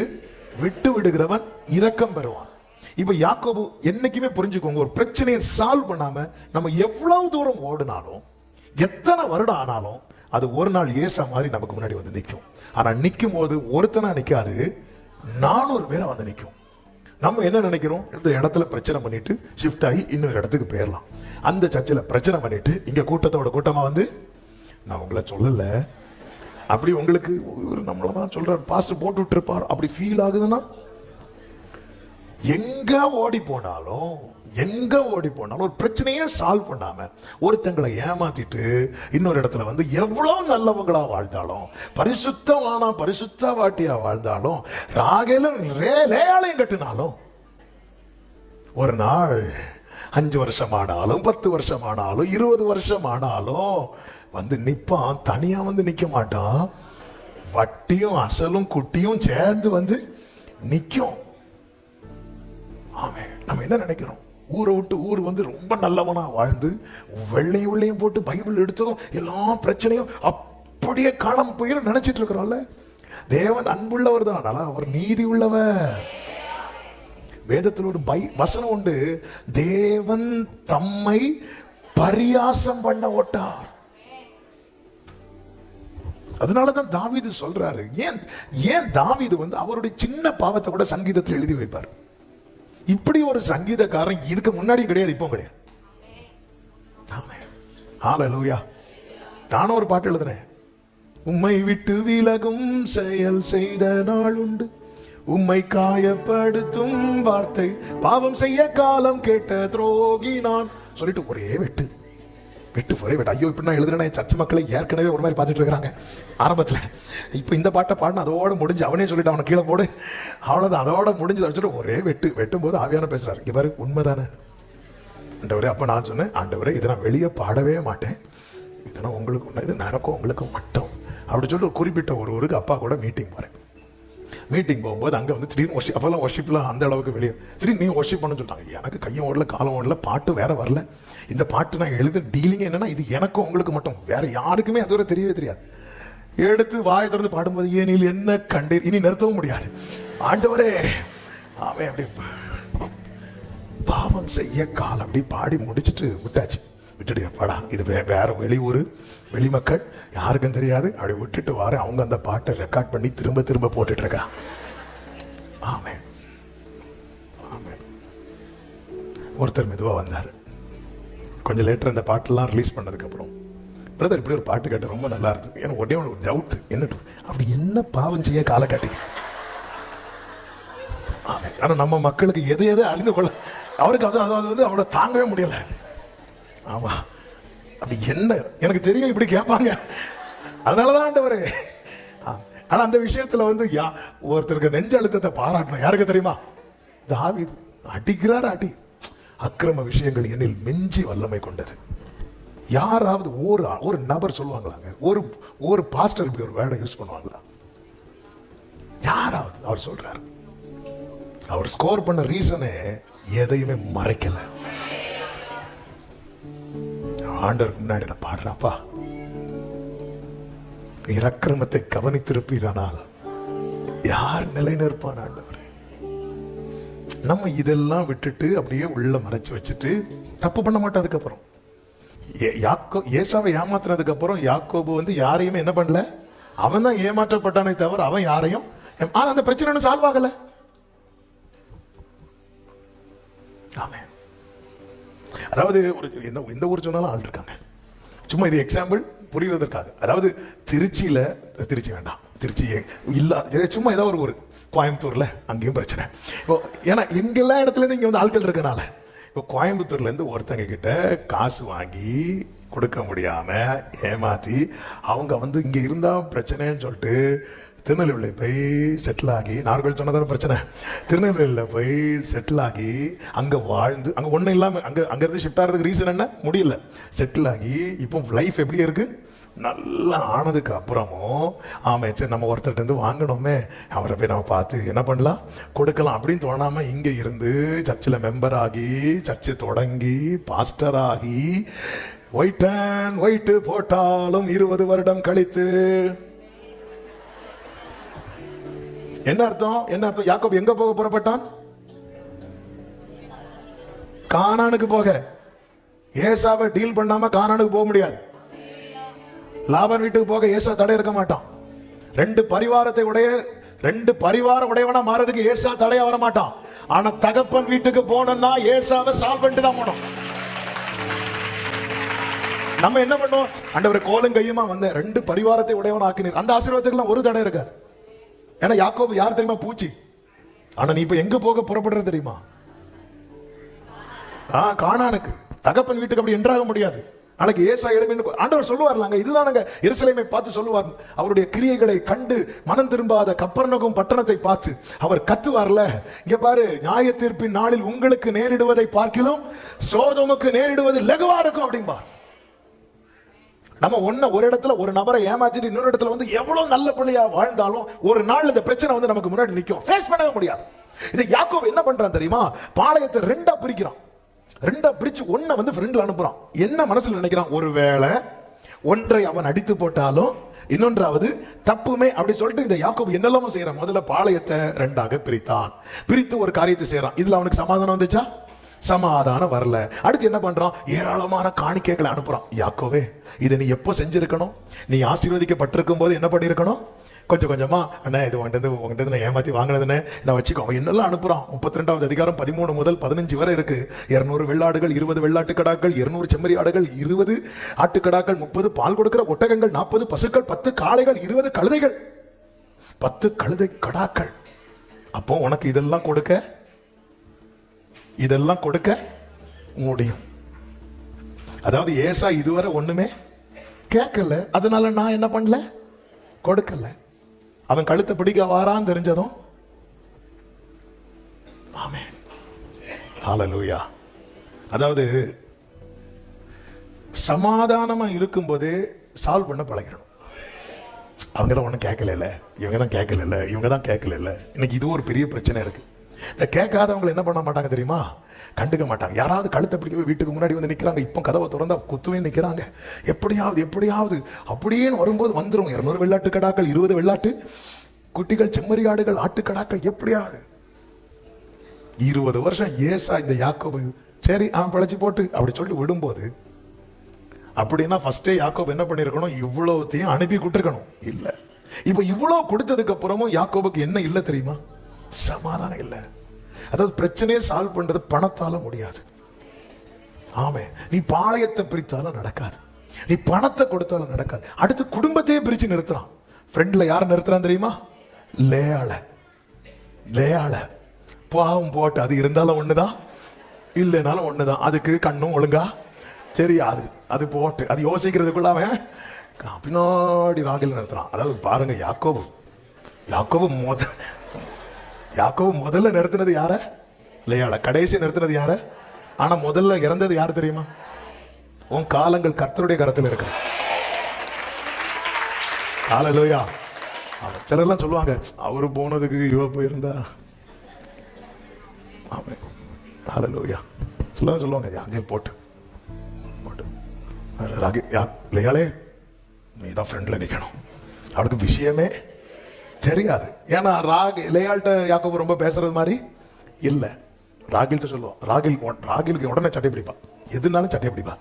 விட்டு விடுகிறவன் இரக்கம் பெறுவான். இப்ப யாக்கோபு என்னைக்குமே புரிஞ்சுக்கோங்க, ஒரு பிரச்சனையை சால்வ் பண்ணாம நம்ம எவ்வளவு தூரம் ஓடினாலும், எத்தனை வருடம் ஆனாலும், அது ஒரு நாள் ஏசா மாதிரி நமக்கு முன்னாடி வந்து நிற்கும். ஆனா நிற்கும் போது ஒருத்தனா நிக்காது, 400 பேரை வந்து நிற்கும். நம்ம என்ன நினைக்கிறோம்? இந்த இடத்துல பிரச்சனை பண்ணிட்டு ஷிஃப்ட் ஆகி இன்னொரு இடத்துக்கு போயிடலாம். அந்த சர்ச்சில் பிரச்சனை பண்ணிட்டு இங்க கூட்டத்தோட கூட்டமா வந்து, நான் உங்களை சொல்லல, அப்படி உங்களுக்கு நம்மளதான் சொல்றாரு, பாஸ்டர் போட்டு விட்டுருப்பார், அப்படி ஃபீல் ஆகுதுன்னா எங்க ஓடி போனாலும் ஒரு பிரச்சனையே சால்வ் பண்ணாம ஒருத்தங்களை ஏமாத்திட்டு இன்னொரு இடத்துல வந்து எவ்வளவு நல்லவங்களா வாழ்ந்தாலும், பரிசுத்தமானா பரிசுத்த வாட்டியா வாழ்ந்தாலும், ராகேலும் லேயாலயம் கட்டினாலும், ஒரு நாள் 5 வருஷம் ஆனாலும் 10 வருஷம் ஆனாலும் 20 வருஷம் ஆனாலும் வந்து நிப்பான். தனியா வந்து நிக்க மாட்டான், வட்டியும் அசலும் குட்டியும் சேர்ந்து வந்து நிக்கும். ஆமே. நம்ம என்ன நினைக்கிறோம்? ஊரை விட்டு ஊர் வந்து ரொம்ப நல்லவனா வாழ்ந்து வெள்ளையும் உள்ளையும் போட்டு பைபிள் எடுத்ததும் எல்லா பிரச்சனையும் அப்படியே காணாம போயிடும் நினைச்சிட்டு இருக்கிறோம்ல. தேவன் அன்புள்ளவர் தான், அவர் நீதி உள்ளவர். வேதத்தில் ஒரு வசனம் உண்டு, தேவன் தம்மை பரியாசம் பண்ண ஓட்டார். அதனாலதான் தாவீது சொல்றாரு. ஏன் தாவீது வந்து அவருடைய சின்ன பாவத்தை கூட சங்கீதத்தில் எழுதி வைப்பார். இப்படி ஒரு சங்கீதக்காரன் இதுக்கு முன்னாடி கிடையாது, இப்போ கிடையாது. ஹல்லேலூயா. நானும் ஒரு பாட்டு எழுதுறேன். உம்மை விட்டு விலகும் செயல் செய்த நாள் உண்டு, உம்மை காயப்படுத்தும் வார்த்தை பாவம் செய்ய காலம் கேட்ட துரோகி நான் சொல்லிட்டு ஒரே வெட்டு. ஐயோ இப்படி நான் எழுதுறேன். சர்ச்சை மக்களை ஏற்கனவே ஒரு மாதிரி பார்த்துட்டு இருக்கிறாங்க ஆரம்பத்தில். இப்போ இந்த பாட்டை பாடின அதோட முடிஞ்சு, அவனே சொல்லிட்டு அவனை கீழே போடு, அவ்வளோதான், அதோட முடிஞ்சு வச்சுட்டு ஒரே வெட்டும் போது ஆவியான பேசுறாரு, இவர் உண்மைதானே ஆண்டவரே? அப்போ நான் சொன்னேன், ஆண்டவரே இதை நான் வெளியே பாடவே மாட்டேன், இதெல்லாம் உங்களுக்கு, இது எனக்கும் உங்களுக்கு மட்டும் அப்படி சொல்லிட்டு ஒரு குறிப்பிட்ட ஒரு ஊருக்கு அப்பா கூட மீட்டிங் போகிறேன். மீட்டிங் போகும்போது அங்கே வந்து திடீர்னு ஒர்ஷிப், அப்போல்லாம் ஒர்ஷிப்லாம் அந்த அளவுக்கு வெளியே, திடீர்னு நீ ஒர்ஷிப் பண்ண சொல்லிட்டாங்க. எனக்கு கையும் ஓடல காலம் ஓடல, பாட்டு வேற வரல. இந்த பாட்டு நான் எழுத டீலிங் என்னன்னா, இது எனக்கும் உங்களுக்கு மட்டும், வேற யாருக்குமே அதுவரை தெரியவே தெரியாது. எடுத்து வாயை திறந்து பாடும்போது, ஏனில் என்ன கண்டீர், இனி நிறுத்தவும் முடியாது. ஆண்டவரே அவன் அப்படி பாவம் செய்ய காலம் அப்படி பாடி முடிச்சுட்டு விட்டாச்சு. விட்டுட்டு பாடா, இது வேற வெளியூர் வெளிமக்கள் யாருக்கும் தெரியாது, அப்படி விட்டுட்டு வார அவங்க அந்த பாட்டை ரெக்கார்ட் பண்ணி திரும்ப திரும்ப போட்டுட்டு இருக்கான். ஆமே. ஒருத்தர் மெதுவா வந்தார். கொஞ்சம் லேட்டர் இந்த பாட்டெல்லாம் ரிலீஸ் பண்ணதுக்கு அப்புறம், பிரதர் இப்படி ஒரு பாட்டு கேட்டு ரொம்ப நல்லா இருக்கு. எனக்கு ஒரே ஒரு டவுட், என்ன அப்படி என்ன பாவம் செய்ய கால காட்டி? ஆனா நம்ம மக்களுக்கு எது அறிந்து கொள்ள அவருக்கு அது வந்து அவளை தாங்கவே முடியல. ஆமா, அப்படி என்ன எனக்கு தெரியும் இப்படி கேட்பாங்க, அதனாலதான் ஆண்டவரே. ஆனா அந்த விஷயத்துல வந்து ஒருத்தருக்கு நெஞ்ச அழுத்தத்தை பாராட்டணும். யாருக்கு தெரியுமா? தாவீது அடிக்கிறார் அடி. அக்கிரம விஷயங்கள் என்னில் மிஞ்சி வல்லமை கொண்டது. யாராவது ஒரு நபர் சொல்லுவாங்களாங்க, ஒரு பாஸ்டர் இப்படி ஒரு வேர்டை யூஸ் பண்ணுவாங்களா? யாராவது? அவர் சொல்றாரு, அவர் ஸ்கோர் பண்ண ரீசனே எதையுமே மறைக்கல. ஆண்டவருக்கு முன்னாடி பாடுறாப்பா, நீர் அக்கிரமத்தை கவனித்திருப்பீரானால் யார் நிலை நிற்பான்? ஆண்டவரே, நம்ம இதெல்லாம் விட்டுட்டு அப்படியே உள்ள மறைச்சு வச்சுட்டு தப்பு பண்ண மாட்டோம். அதுக்கப்புறம் ஏசாவை ஏமாத்துறதுக்கு அப்புறம் யாக்கோபு வந்து யாரையுமே என்ன பண்ணல, அவன் தான் ஏமாற்றப்பட்டானே தவிர அவன் யாரையும், ஆனா அந்த பிரச்சனை சால்வ் ஆகல. ஆமென். அதாவது எந்த ஊர் சொன்னாலும் ஆள் இருக்காங்க. சும்மா இது எக்ஸாம்பிள், புரிவதற்காக. அதாவது திருச்சி வேண்டாம், திருச்சி இல்ல, சும்மா ஏதாவது ஒரு ஊர், கோயம்புத்தூர்ல அங்கேயும் பிரச்சனை. இப்போ ஏன்னா எங்கெல்லா இடத்துல இருந்து இங்க வந்து ஆட்கள் இருக்கனால, இப்போ கோயம்புத்தூர்ல இருந்து ஒருத்தங்க கிட்ட காசு வாங்கி கொடுக்க முடியாம ஏமாத்தி அவங்க வந்து இங்க இருந்தா பிரச்சனைன்னு சொல்லிட்டு திருநெல்வேலியில் போய் செட்டில் ஆகி, நார்கள் சொன்னதான பிரச்சனை, திருநெல்வேலியில் போய் செட்டில் ஆகி அங்கே வாழ்ந்து, அங்கே ஒன்றும் இல்லாமல் அங்கேருந்து ஷிஃப்ட் ஆகிறதுக்கு ரீசன் என்ன, முடியல, செட்டில் ஆகி இப்போ லைஃப் எப்படி இருக்கு, நல்லா ஆனதுக்கு அப்புறமும் ஆமாம் சரி நம்ம ஒருத்தர்கிட்ட வாங்கணுமே, அவரை போய் நம்ம பார்த்து என்ன பண்ணலாம், கொடுக்கலாம் அப்படின்னு தோணாமல் இங்கே இருந்து சர்ச்சில் மெம்பர் ஆகி, சர்ச்சை தொடங்கி, பாஸ்டர் ஆகி, ஒயிட்டு போட்டாலும் 20 வருடம் கழித்து என்ன அர்த்தம்? யாக்கோபு எங்க போக புறப்பட்டான்? கானானுக்கு போக. ஏசாவை டீல் பண்ணாம கானானுக்கு போக முடியாது. லாபான் வீட்டுக்கு போக ஏசா தடை இருக்க மாட்டான். ரெண்டு பரிவார உடையவனா மாறதுக்கு ஏசா தடையா வர மாட்டான். ஆனா தகப்பன் வீட்டுக்கு போனோம்னா ஏசாவை சால்வ் பண்ணிட்டு தான் போனோம். நம்ம என்ன பண்ணோம், ஆண்டவரே கோலும் கையுமா வந்த 2 பரிவாரத்தை உடையவன் ஆக்கினீர், அந்த ஆசீர்வாதத்துக்கு ஒரு தடை இருக்காது. ஏன்னா யாக்கோபு யார் தெரியுமா, பூச்சி. ஆனா நீ இப்ப எங்க போக புறப்படுற தெரியுமா, கானானுக்கு. தகப்பன் வீட்டுக்கு அப்படி என்றாக முடியாது. நாளைக்கு ஏசா எழுமின்னு ஆண்டவர் சொல்லுவார்லாங்க, இதுதானங்க எருசலேமை பார்த்து சொல்லுவார், அவருடைய கிரியைகளை கண்டு மனம் திரும்பாத கப்பர்நகும் பட்டணத்தை பார்த்து அவர் கத்துவார்ல, இங்க பாரு, நியாய தீர்ப்பின் நாளில் உங்களுக்கு நேரிடுவதை பார்க்கிலும் சோதோமுக்கு நேரிடுவது லகுவா இருக்கும் அப்படிம்பார். நம்ம ஒரு இடத்துல ஒரு நபரை ஏமாற்றிட்டு இன்னொரு இடத்துல வந்து எவ்வளவு நல்ல பிள்ளையா வாழ்ந்தாலும் ஒரு நாள் இந்த பிரச்சனை வந்து நமக்கு முன்னாடி நிற்கும், ஃபேஸ் பண்ணவே முடியாது. இது யாக்கோபு என்ன பண்றான் தெரியுமா, பாளையத்தை 2 பிரிக்கிறான். 2 பிரிச்சு ஒன்ன வந்து ஃப்ரெண்ட்ல அனுப்புறான். என்ன மனசுல நினைக்கிறான், ஒருவேளை ஒன்றை அவன் அடித்து போட்டாலும் இன்னொன்றாவது தப்புமே அப்படி சொல்லிட்டு இந்த யாக்கோபு என்னெல்லாமோ செய்யறான். முதல்ல பாளையத்தை 2ஆக பிரித்தான். பிரித்து ஒரு காரியத்தை செய்யறான். இதுல அவனுக்கு சமாதானம் வந்துச்சா? சமாதானம் வரல. அடுத்து என்ன பண்றான், ஏராளமான காணிக்கைகளை அனுப்புறான். யாக்கோவே, இதை நீ எப்போ செஞ்சிருக்கணும், நீ ஆசீர்வதிக்கப்பட்டிருக்கும் போது என்ன பண்ணிருக்கணும், கொஞ்சம் கொஞ்சமா அண்ணா இது உங்கள்கிட்ட நான் ஏமாத்தி வாங்கினதுன்னு நான் வச்சுக்கோ. அவன் என்னெல்லாம் அனுப்புறான். 32வது அதிகாரம் 13 முதல் 15 வரை இருக்கு. 200 வெள்ளாடுகள், 20 வெள்ளாட்டு கடாக்கள், 200 செம்மறி ஆடுகள், 20 ஆட்டுக்கடாக்கள், 30 பால் கொடுக்கிற ஒட்டகங்கள், 40 பசுக்கள், 10 காளைகள், 20 கழுதைகள், 10 கழுதை கடாக்கள். அப்போ உனக்கு இதெல்லாம் கொடுக்க முடியும். அதாவது ஏசா இதுவரை ஒண்ணுமே கேட்கல, அதனால நான் என்ன பண்ணல, கொடுக்கல. அவன் கழுத்தை பிடிக்க வாரான்னு தெரிஞ்சதும் ஆமென், ஹல்லேலூயா. அதாவது சமாதானமா இருக்கும்போதே சால்வ் பண்ண பழகிடணும். அவங்க தான் ஒன்றும் கேட்கல, இவங்க தான் கேட்கல. இன்னைக்கு இது ஒரு பெரிய பிரச்சனை இருக்கு. இந்த கேட்காதவங்களை என்ன பண்ண மாட்டாங்க தெரியுமா, கண்டுக்க மாட்டாங்க. யாராவது கழுத்தை பிடிக்கவே வீட்டுக்கு முன்னாடி வந்து நிற்கிறாங்க, இப்போ கதவை திறந்தா குத்துவே நிற்கிறாங்க, எப்படியாவது அப்படின்னு வரும்போது வந்துடும். 200 வெள்ளாட்டு கடாக்கள், 20 வெள்ளாட்டு குட்டிகள், செம்மறி ஆடுகள், ஆட்டுக்கடாக்கள், எப்படியாவது. 20 வருஷம் ஏசா இந்த யாக்கோபு சரி அவன் பழச்சி போட்டு அப்படி சொல்லி விடும்போது, அப்படின்னா ஃபர்ஸ்டே யாக்கோபு என்ன பண்ணிருக்கணும், இவ்வளவுத்தையும் அனுப்பி கொடுத்துருக்கணும். இல்ல, இப்ப இவ்வளவு கொடுத்ததுக்கு அப்புறமும் யாக்கோபுக்கு என்ன இல்லை தெரியுமா, சமாதானம் இல்லை. அதாவது பிரச்சனையை சால்வ் பண்றது பணத்தால முடியாது. ஆமே, நீ பாளையத்தை பிரித்தாலும் நடக்காது, நீ பணத்தை கொடுத்தாலும் நடக்காது. அடுத்து குடும்பத்தையே பிரிச்சு நிறுத்துறான். ஃப்ரெண்ட்ல யார நிறுத்துறான் தெரியுமா, லேயாள. பாவம் போட்டு அது இருந்தாலும் ஒண்ணுதான், இல்லைனாலும் ஒண்ணுதான். அதுக்கு கண்ணும் ஒழுங்கா தெரியாது, அது போட்டு அது யோசிக்கிறதுக்குள்ள அவன் பின்னாடி ராகில் நிறுத்துறான். அதாவது பாருங்க, யாக்கோபு முதல்ல நிறுத்தினது யார, லேயாள. கடைசி நிறுத்தினது யார, ஆனா முதல்ல இறந்தது யாரு தெரியுமா, உன் காலங்கள் கர்த்தருடைய கரத்தில் இருக்கு. ஹல்லேலூயா. சிலர்லாம் சொல்லுவாங்க, அவரு போனதுக்கு இவ போயிருந்தா. ஆமென், ஹல்லேலூயா. சிலர் சொல்லுவாங்க, யாங்கே போட்டு லேயாளே நீ தான் ஃப்ரெண்ட்ல நிக்கணும். அவளுக்கு விஷயமே தெரியாது. ஏன்னா லேயாள்கிட்ட யாக்கோபு ரொம்ப பேசுறது மாதிரி இல்லை. ராகில்கிட்ட சொல்லுவோம், ராகிலுக்கு உடனே சட்டை பிடிப்பா, எதுனாலும் சட்டை பிடிப்பா.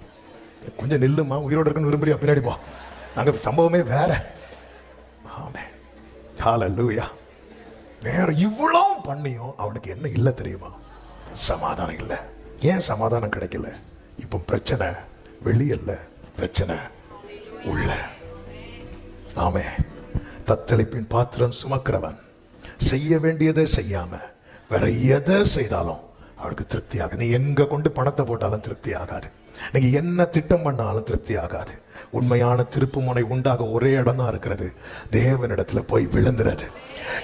கொஞ்சம் நில்லுமா, உயிரோடு இருக்குன்னு விரும்புறியா, பின்னாடி போ, நாங்க சம்பவமே வேற. ஆமென், ஹல்லேலூயா. வேற இவ்வளவு பண்ணியும் அவனுக்கு என்ன இல்லை தெரியுமா, சமாதானம் இல்லை. ஏன் சமாதானம் கிடைக்கல, இப்போ பிரச்சனை வெளியல்ல, பிரச்சனை உள்ள. ஆமே. தத்தளிப்பின் பாத்திரம் சுமக்கிறவன் செய்ய வேண்டியதை செய்யாம வேற எதை செய்தாலும் அவளுக்கு திருப்தி ஆகாது. நீ எங்க கொண்டு பணத்தை போட்டாலும் திருப்தி ஆகாது. நீங்க என்ன திட்டம் பண்ணாலும் திருப்தி ஆகாது. உண்மையான திருப்பு முனை உண்டாக ஒரே இடம் தான் இருக்கிறது, தேவனிடத்துல போய் விழுந்துறது.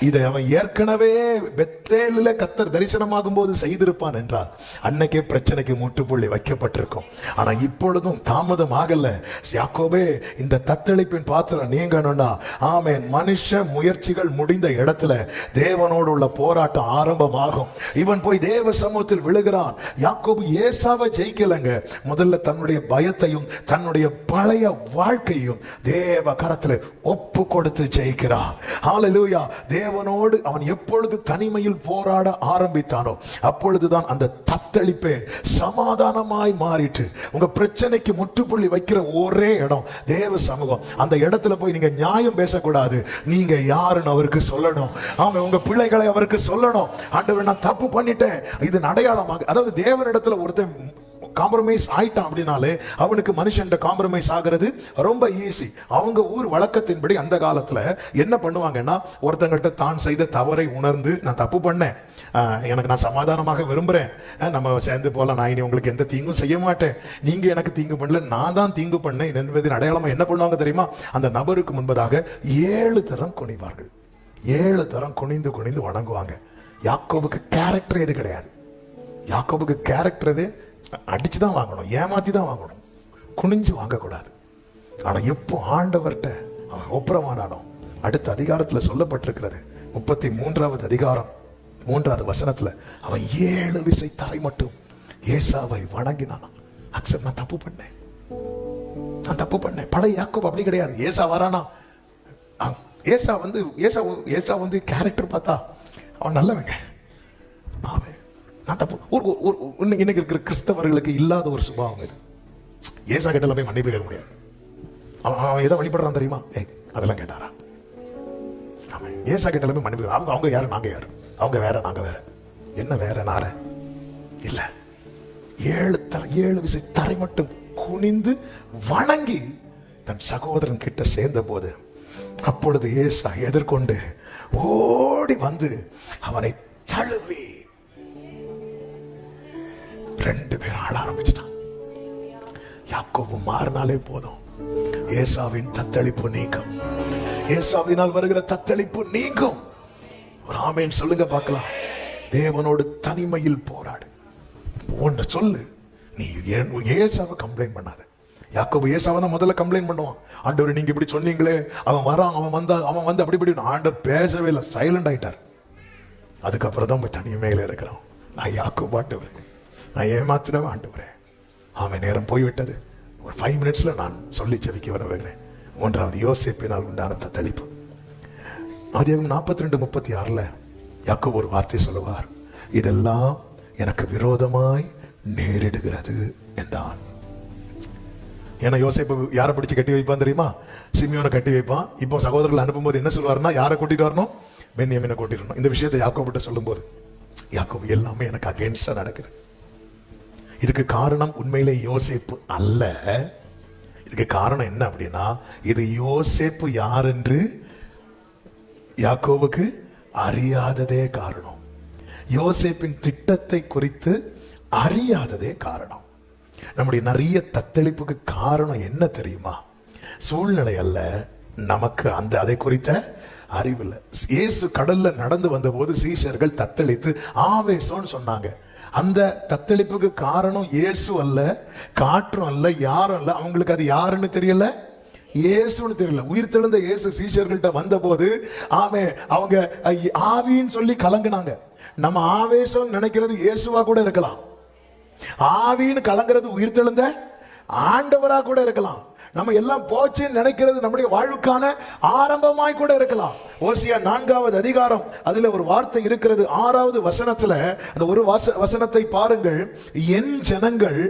இதை அவன் ஏற்கனவே பெத்தேலில கர்த்தர் தரிசனமாகும் போது செய்திருப்பான் என்றால் அன்னைக்கே பிரச்சனைக்கு முற்றுப்புள்ளி வைக்கப்பட்டிருக்கும். ஆனா இப்பொழுதும் தாமதம் ஆகல. யாக்கோபே, இந்த தத்தளிப்பின் பாத்திரம் நீங்கணும்னா ஆமென், மனுஷ முயற்சிகள் முடிந்த இடத்துல தேவனோடு உள்ள போராட்டம் ஆரம்பமாகும். இவன் போய் தேவ சமூகத்தில் விழுகிறான். யாக்கோபு ஏசாவை ஜெயிக்கலங்க, முதல்ல தன்னுடைய பயத்தையும் தன்னுடைய பழைய வாழ்க்கையும் தேவ கரத்தில் ஒப்பு கொடுத்து ஜெயிக்கிறான். ஹல்லேலூயா. தேவனோடு அவன் எப்பொழுது தனிமையில் போராட ஆரம்பித்தானோ அப்பொழுதுதான் அந்த தத்தளிப்பே சமாதானமாய் மாறிட்டு. உங்க பிரச்சனைக்கு முற்றுப்புள்ளி வைக்கிற ஒரே இடம் தேவ சமூகம். அந்த இடத்துல போய் நீங்க நியாயம் பேசக்கூடாது, நீங்க யாருன்னு அவருக்கு சொல்லணும். ஆமா, உங்க பிள்ளைகளை அவருக்கு சொல்லணும். ஆண்டவர், நான் தப்பு பண்ணிட்டேன், இது அடையாளமாக. அதாவது தேவனிடத்துல ஒருத்தன் காம்ப்ரமைஸ் ஆயிட்டான் அப்படின்னாலே அவனுக்கு மனுஷன் காம்ப்ரமைஸ் ஆகிறது ரொம்ப ஈஸி. அவங்க ஊர் வழக்கத்தின்படி அந்த காலத்துல என்ன பண்ணுவாங்கன்னா, ஒருத்தங்கிட்ட தான் செய்த தவறை உணர்ந்து நான் தப்பு பண்ணேன், எனக்கு நான் சமாதானமாக விரும்புறேன், நம்ம சேர்ந்து போல, நான் இனி உங்களுக்கு எந்த தீங்கும் செய்ய மாட்டேன், நீங்க எனக்கு தீங்கு பண்ணல, நான் தான் தீங்கு பண்ணேன் என்பதின் அடையாளமா என்ன பண்ணுவாங்க தெரியுமா? அந்த நபருக்கு முன்பதாக 7 தரம் குனிவார்கள். 7 தரம் குனிந்து குனிந்து வணங்குவாங்க. யாக்கோபுக்கு கேரக்டர் எது கிடையாது. யாக்கோபுக்கு கேரக்டர் எது? அடிச்சு தான் வாங்கணும், ஏமாத்தி தான் வாங்கணும், குனிஞ்சு வாங்கக்கூடாது. ஆனா எப்போ ஆண்டவர்கிட்ட அவன் ஒப்புரவானானோ, அடுத்த அதிகாரத்துல சொல்லப்பட்டிருக்கிறது, 33வது அதிகாரம் 3வது வசனத்துல, அவன் 7 விசை தரை மட்டும் ஏசாவை வணங்கினான். அக்செப்ட், நான் தப்பு பண்ணேன், நான் தப்பு பண்ணேன். பழைய யாக்கோபு அப்படி கிடையாது. ஏசா வரானா, ஏசா வந்து கேரக்டர் பார்த்தா அவன் நல்லவங்க. அவன் நான் தப்பு. இன்னைக்கு இருக்கிற கிறிஸ்தவர்களுக்கு இல்லாத ஒரு சுபாவம் இது. ஏசா கிட்ட போய் மன்னிப்பு கேட்க முடியாது. அவன் எதை வழிபடுறான் தெரியுமா? அதெல்லாம் கேட்டாரா? அவன் ஏசா கிட்ட போய் மன்னிப்பு. அவங்க யாரு, நாங்க யாரு? அவங்க வேற, நாங்க வேற. என்ன வேற நார இல்ல. 7 விசை தரை மட்டும் குனிந்து வணங்கி தன் சகோதரன் கிட்ட சேர்ந்த போது, அப்பொழுது ஏசா எதிர்கொண்டு ஓடி வந்து அவனை தழுவி 2 பேரும் ஆள ஆரம்பிச்சிட்டான். யாக்கோபு மாறினாலே போதும், ஏசாவின் தத்தளிப்பு நீங்கும். ஏசாவினால் வருகிற தத்தளிப்பு நீங்கும். ஒரு ஆமேன் சொல்லுங்க பார்க்கலாம். தேவனோடு தனிமையில் போராடு. ஒன்று சொல்லு, நீ ஏசாவை கம்ப்ளைண்ட் பண்ணாத. யாக்கோபு ஏசாவை தான் முதல்ல கம்ப்ளைண்ட் பண்ணுவான். ஆண்டவர், நீங்க இப்படி சொன்னீங்களே, அவன் வரான், அவன் வந்து அப்படி இப்படி. ஆண்டவர் பேசவே இல்லை, சைலண்ட் ஆயிட்டார். அதுக்கப்புறம் தான் போய் தனிமையில இருக்கிறான். நான் யாக்கோபு ஆண்டவர், நான் ஏமாத்தினவன் ஆண்டவரே, அவன் நேரம் போய்விட்டது. ஒரு 5 மினிட்ஸ்ல நான் சொல்லி ஜெபிக்க வருகிறேன். 1வது யோசேப்பினால் உண்டான தத்தளிப்பு. ஆதியாகமம் 42:36 யாக்கோபு ஒரு வார்த்தை சொல்லுவார், இதெல்லாம் எனக்கு விரோதமாய் நேரிடுகிறது என்றான். ஏன்னா யோசேப்பு யாரை பிடிச்சு கட்டி வைப்பான் தெரியுமா? சிமியோனை கட்டி வைப்பான். இப்போ சகோதரர்கள் அனுப்பும்போது என்ன சொல்லுவாருன்னா, யாரை கூட்டிட்டு வரணும்? பென்யமீனை கூட்டிட்டு வரணும். இந்த விஷயத்தை யாக்கோபிட்ட சொல்லும் போது, யாக்கோபு எல்லாமே எனக்கு அகேன்ஸ்டா நடக்குது. இதுக்கு காரணம் உண்மையிலே யோசேப்பு அல்ல. இதுக்கு காரணம் என்ன அப்படின்னா, இது யோசேப்பு யார் என்று யாக்கோபுக்கு அறியாததே காரணம். யோசேப்பின் திட்டத்தை குறித்து அறியாததே காரணம். நம்முடைய நிறைய தத்தளிப்புக்கு காரணம் என்ன தெரியுமா? சூழ்நிலை அல்ல, நமக்கு அதை குறித்த அறிவில்லை. இயேசு கடல்ல நடந்து வந்த போது சீஷர்கள் தத்தளித்து ஆவேசம்னு சொன்னாங்க. அந்த தத்தளிப்புக்கு காரணம் இயேசு அல்ல, காற்றும் அல்ல, யாரும் அல்ல. அவங்களுக்கு அது யாருன்னு தெரியல, இயேசுன்னு தெரியல. உயிர் தெழுந்த இயேசு சீஷர்கள்ட்ட வந்த போது அவங்க ஆவின்னு சொல்லி கலங்குனாங்க. நம்ம ஆவேசம் நினைக்கிறது இயேசுவா கூட இருக்கலாம், ஆவின்னு கலங்கிறது உயிர் தெழுந்த ஆண்டவரா கூட இருக்கலாம். நம்ம எல்லாம் போச்சுன்னு நினைக்கிறது நம்முடைய வாழ்வுக்கான ஆரம்பமாய் கூட இருக்கலாம். ஓசியா 4வது அதிகாரம், அதுல ஒரு வார்த்தை இருக்கிறது. 6வது வசனத்துல அந்த ஒரு வசனத்தை பாருங்கள். என் ஜனங்கள்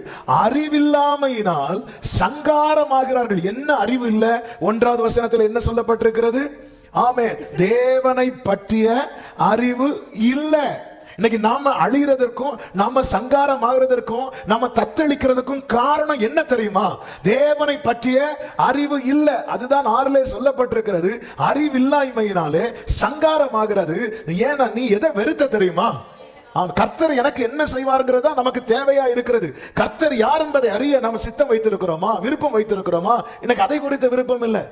அறிவில்லாமையினால் சங்காரமாகிறார்கள். என்ன அறிவு இல்ல? 1வது வசனத்துல என்ன சொல்லப்பட்டிருக்கிறது? ஆமென், தேவனை பற்றிய அறிவு இல்ல. இன்னைக்கு நாம அழிகிறதற்கும் நாம சங்காரம் ஆகிறதற்கும் நாம தத்தளிக்கிறதுக்கும் காரணம் என்ன தெரியுமா? தேவனை பற்றிய அறிவு இல்ல. அதுதான் 6லே சொல்லப்பட்டிருக்கிறது. அறிவில்லாய்மையினாலே சங்காரம் ஆகிறது. ஏன்னா நீ எதை வெறுத்த தெரியுமா? கர்த்தர் எனக்கு என்ன செய்வார்ங்கிறதா நமக்கு தேவையா இருக்கிறது. கர்த்தர் யார் என்பதை அறிய நம்ம சித்தம் வைத்திருக்கிறோமா, விருப்பம் வைத்திருக்கிறோமா? எனக்கு அதை குறித்த விருப்பம் இல்லை.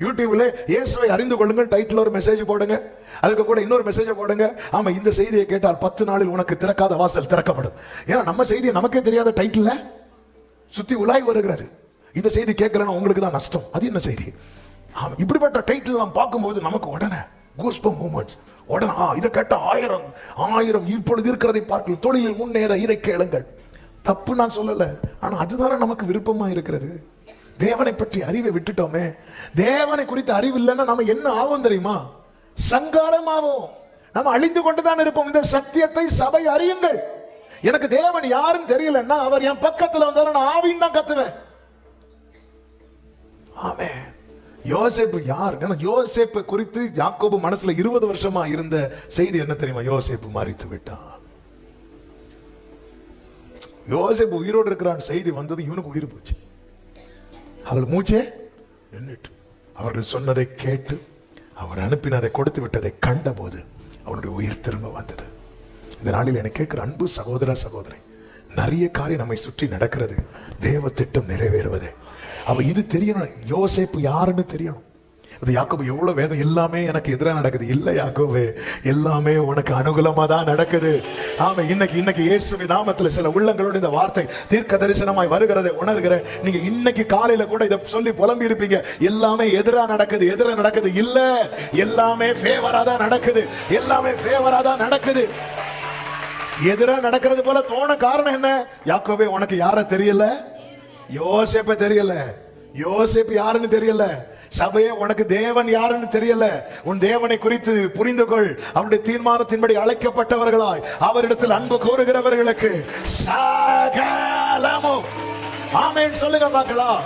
யூடியூப்ல இயேசுவை அறிந்து கொள்ளுங்கள் டைட்டில் ஒரு மெசேஜ் போடுங்க, அதுக்கு கூட இன்னொரு மெசேஜ் போடுங்க. ஆமா, இந்த செய்தியை கேட்டால் 10 நாளில் உனக்கு திறக்காத வாசல் திறக்கப்படும். ஏன்னா நம்ம செய்தியை நமக்கே தெரியாத டைட்டில் சுத்தி உலாய் வருகிறது. இந்த செய்தி கேட்கலன்னா உங்களுக்கு தான் நஷ்டம். அது என்ன செய்தி? ஆமா, இப்படிப்பட்ட டைட்டில் நாம் பார்க்கும்போது நமக்கு உடனே கூஸ்பம் மூமெண்ட்ஸ். உடனே இதை கேட்ட 1000 இப்பொழுது இருக்கிறதை பார்க்கலாம். தொழிலில் முன்னேற இதை கேளுங்கள். தப்பு நான் சொல்லல, ஆனா அதுதானே நமக்கு விருப்பமா இருக்கிறது. தேவனை பற்றி அறிவை விட்டுட்டோமே. தேவனை குறித்த அறிவு இல்லைன்னா நம்ம என்ன ஆகும் தெரியுமா? சங்காரம் ஆகும். நம்ம அழிந்து கொண்டுதான் இருப்போம். இந்த சத்தியத்தை சபை அறியுங்கள். எனக்கு தேவன் யாருன்னு தெரியலன்னா அவர் என் பக்கத்துல வந்தாலும் நான் ஆவின்னு தான் கத்துவேன். ஆமென். யோசேப்பு யார்? யோசேப்பு குறித்து யாக்கோபு மனசுல 20 வருஷமா இருந்த செய்தி என்ன தெரியுமா? யோசேப்பு மரித்து விட்டான். யோசேப்பு உயிரோடு இருக்கிறான் செய்தி வந்தது, இவனுக்கு உயிர் போச்சு. அவள் மூச்சே நின்றுட்டு அவர்கள் சொன்னதை கேட்டு அவர் அனுப்பினதை கொடுத்து விட்டதை கண்ட போது அவனுடைய உயிர் திரும்ப வந்தது. இந்த நாளில் எனக்கு கேட்கிற அன்பு சகோதர சகோதரி, நிறைய காரியம் நம்மை சுற்றி நடக்கிறது. தேவ திட்டம் நிறைவேறுவது. அவ இது தெரியணும். யோசேப்பு யாருன்னு தெரியணும். யாக்கோபு எவ்வளவு வேதம் எல்லாமே எனக்கு எதிராக நடக்குது. இல்ல யாக்கோபு, எல்லாமே உனக்கு அனுகூலமா தான் நடக்குது. ஆமா, இன்னைக்கு இயேசுவின் நாமத்துல சில உள்ளங்களோட இந்த வார்த்தை தீர்க்க தரிசனமாய் வருகிறதை உணர்கிற நீங்க இன்னைக்கு காலையில கூட இதை சொல்லி புலம்பி இருப்பீங்க. எல்லாமே எதிராக நடக்குது. இல்ல, எல்லாமே ஃபேவரா தான் நடக்குது. எல்லாமே ஃபேவரா தான் நடக்குது. எதிரா நடக்கிறது போல தோண காரணம் என்ன? யாக்கோபே, உனக்கு யார தெரியல? யோசேப்ப தெரியல. யோசேப்பு யாருன்னு தெரியல. சபையே, உனக்கு தேவன் யாருன்னு தெரியல. உன் தேவனை குறித்து புரிந்து கொள். அவருடைய தீர்மானத்தின்படி அழைக்கப்பட்டவர்களாய் அவரிடத்தில் அன்பு கூறுகிறவர்களுக்கு சகலமும் ஆமென் சொல்லுங்க பார்க்கலாம்.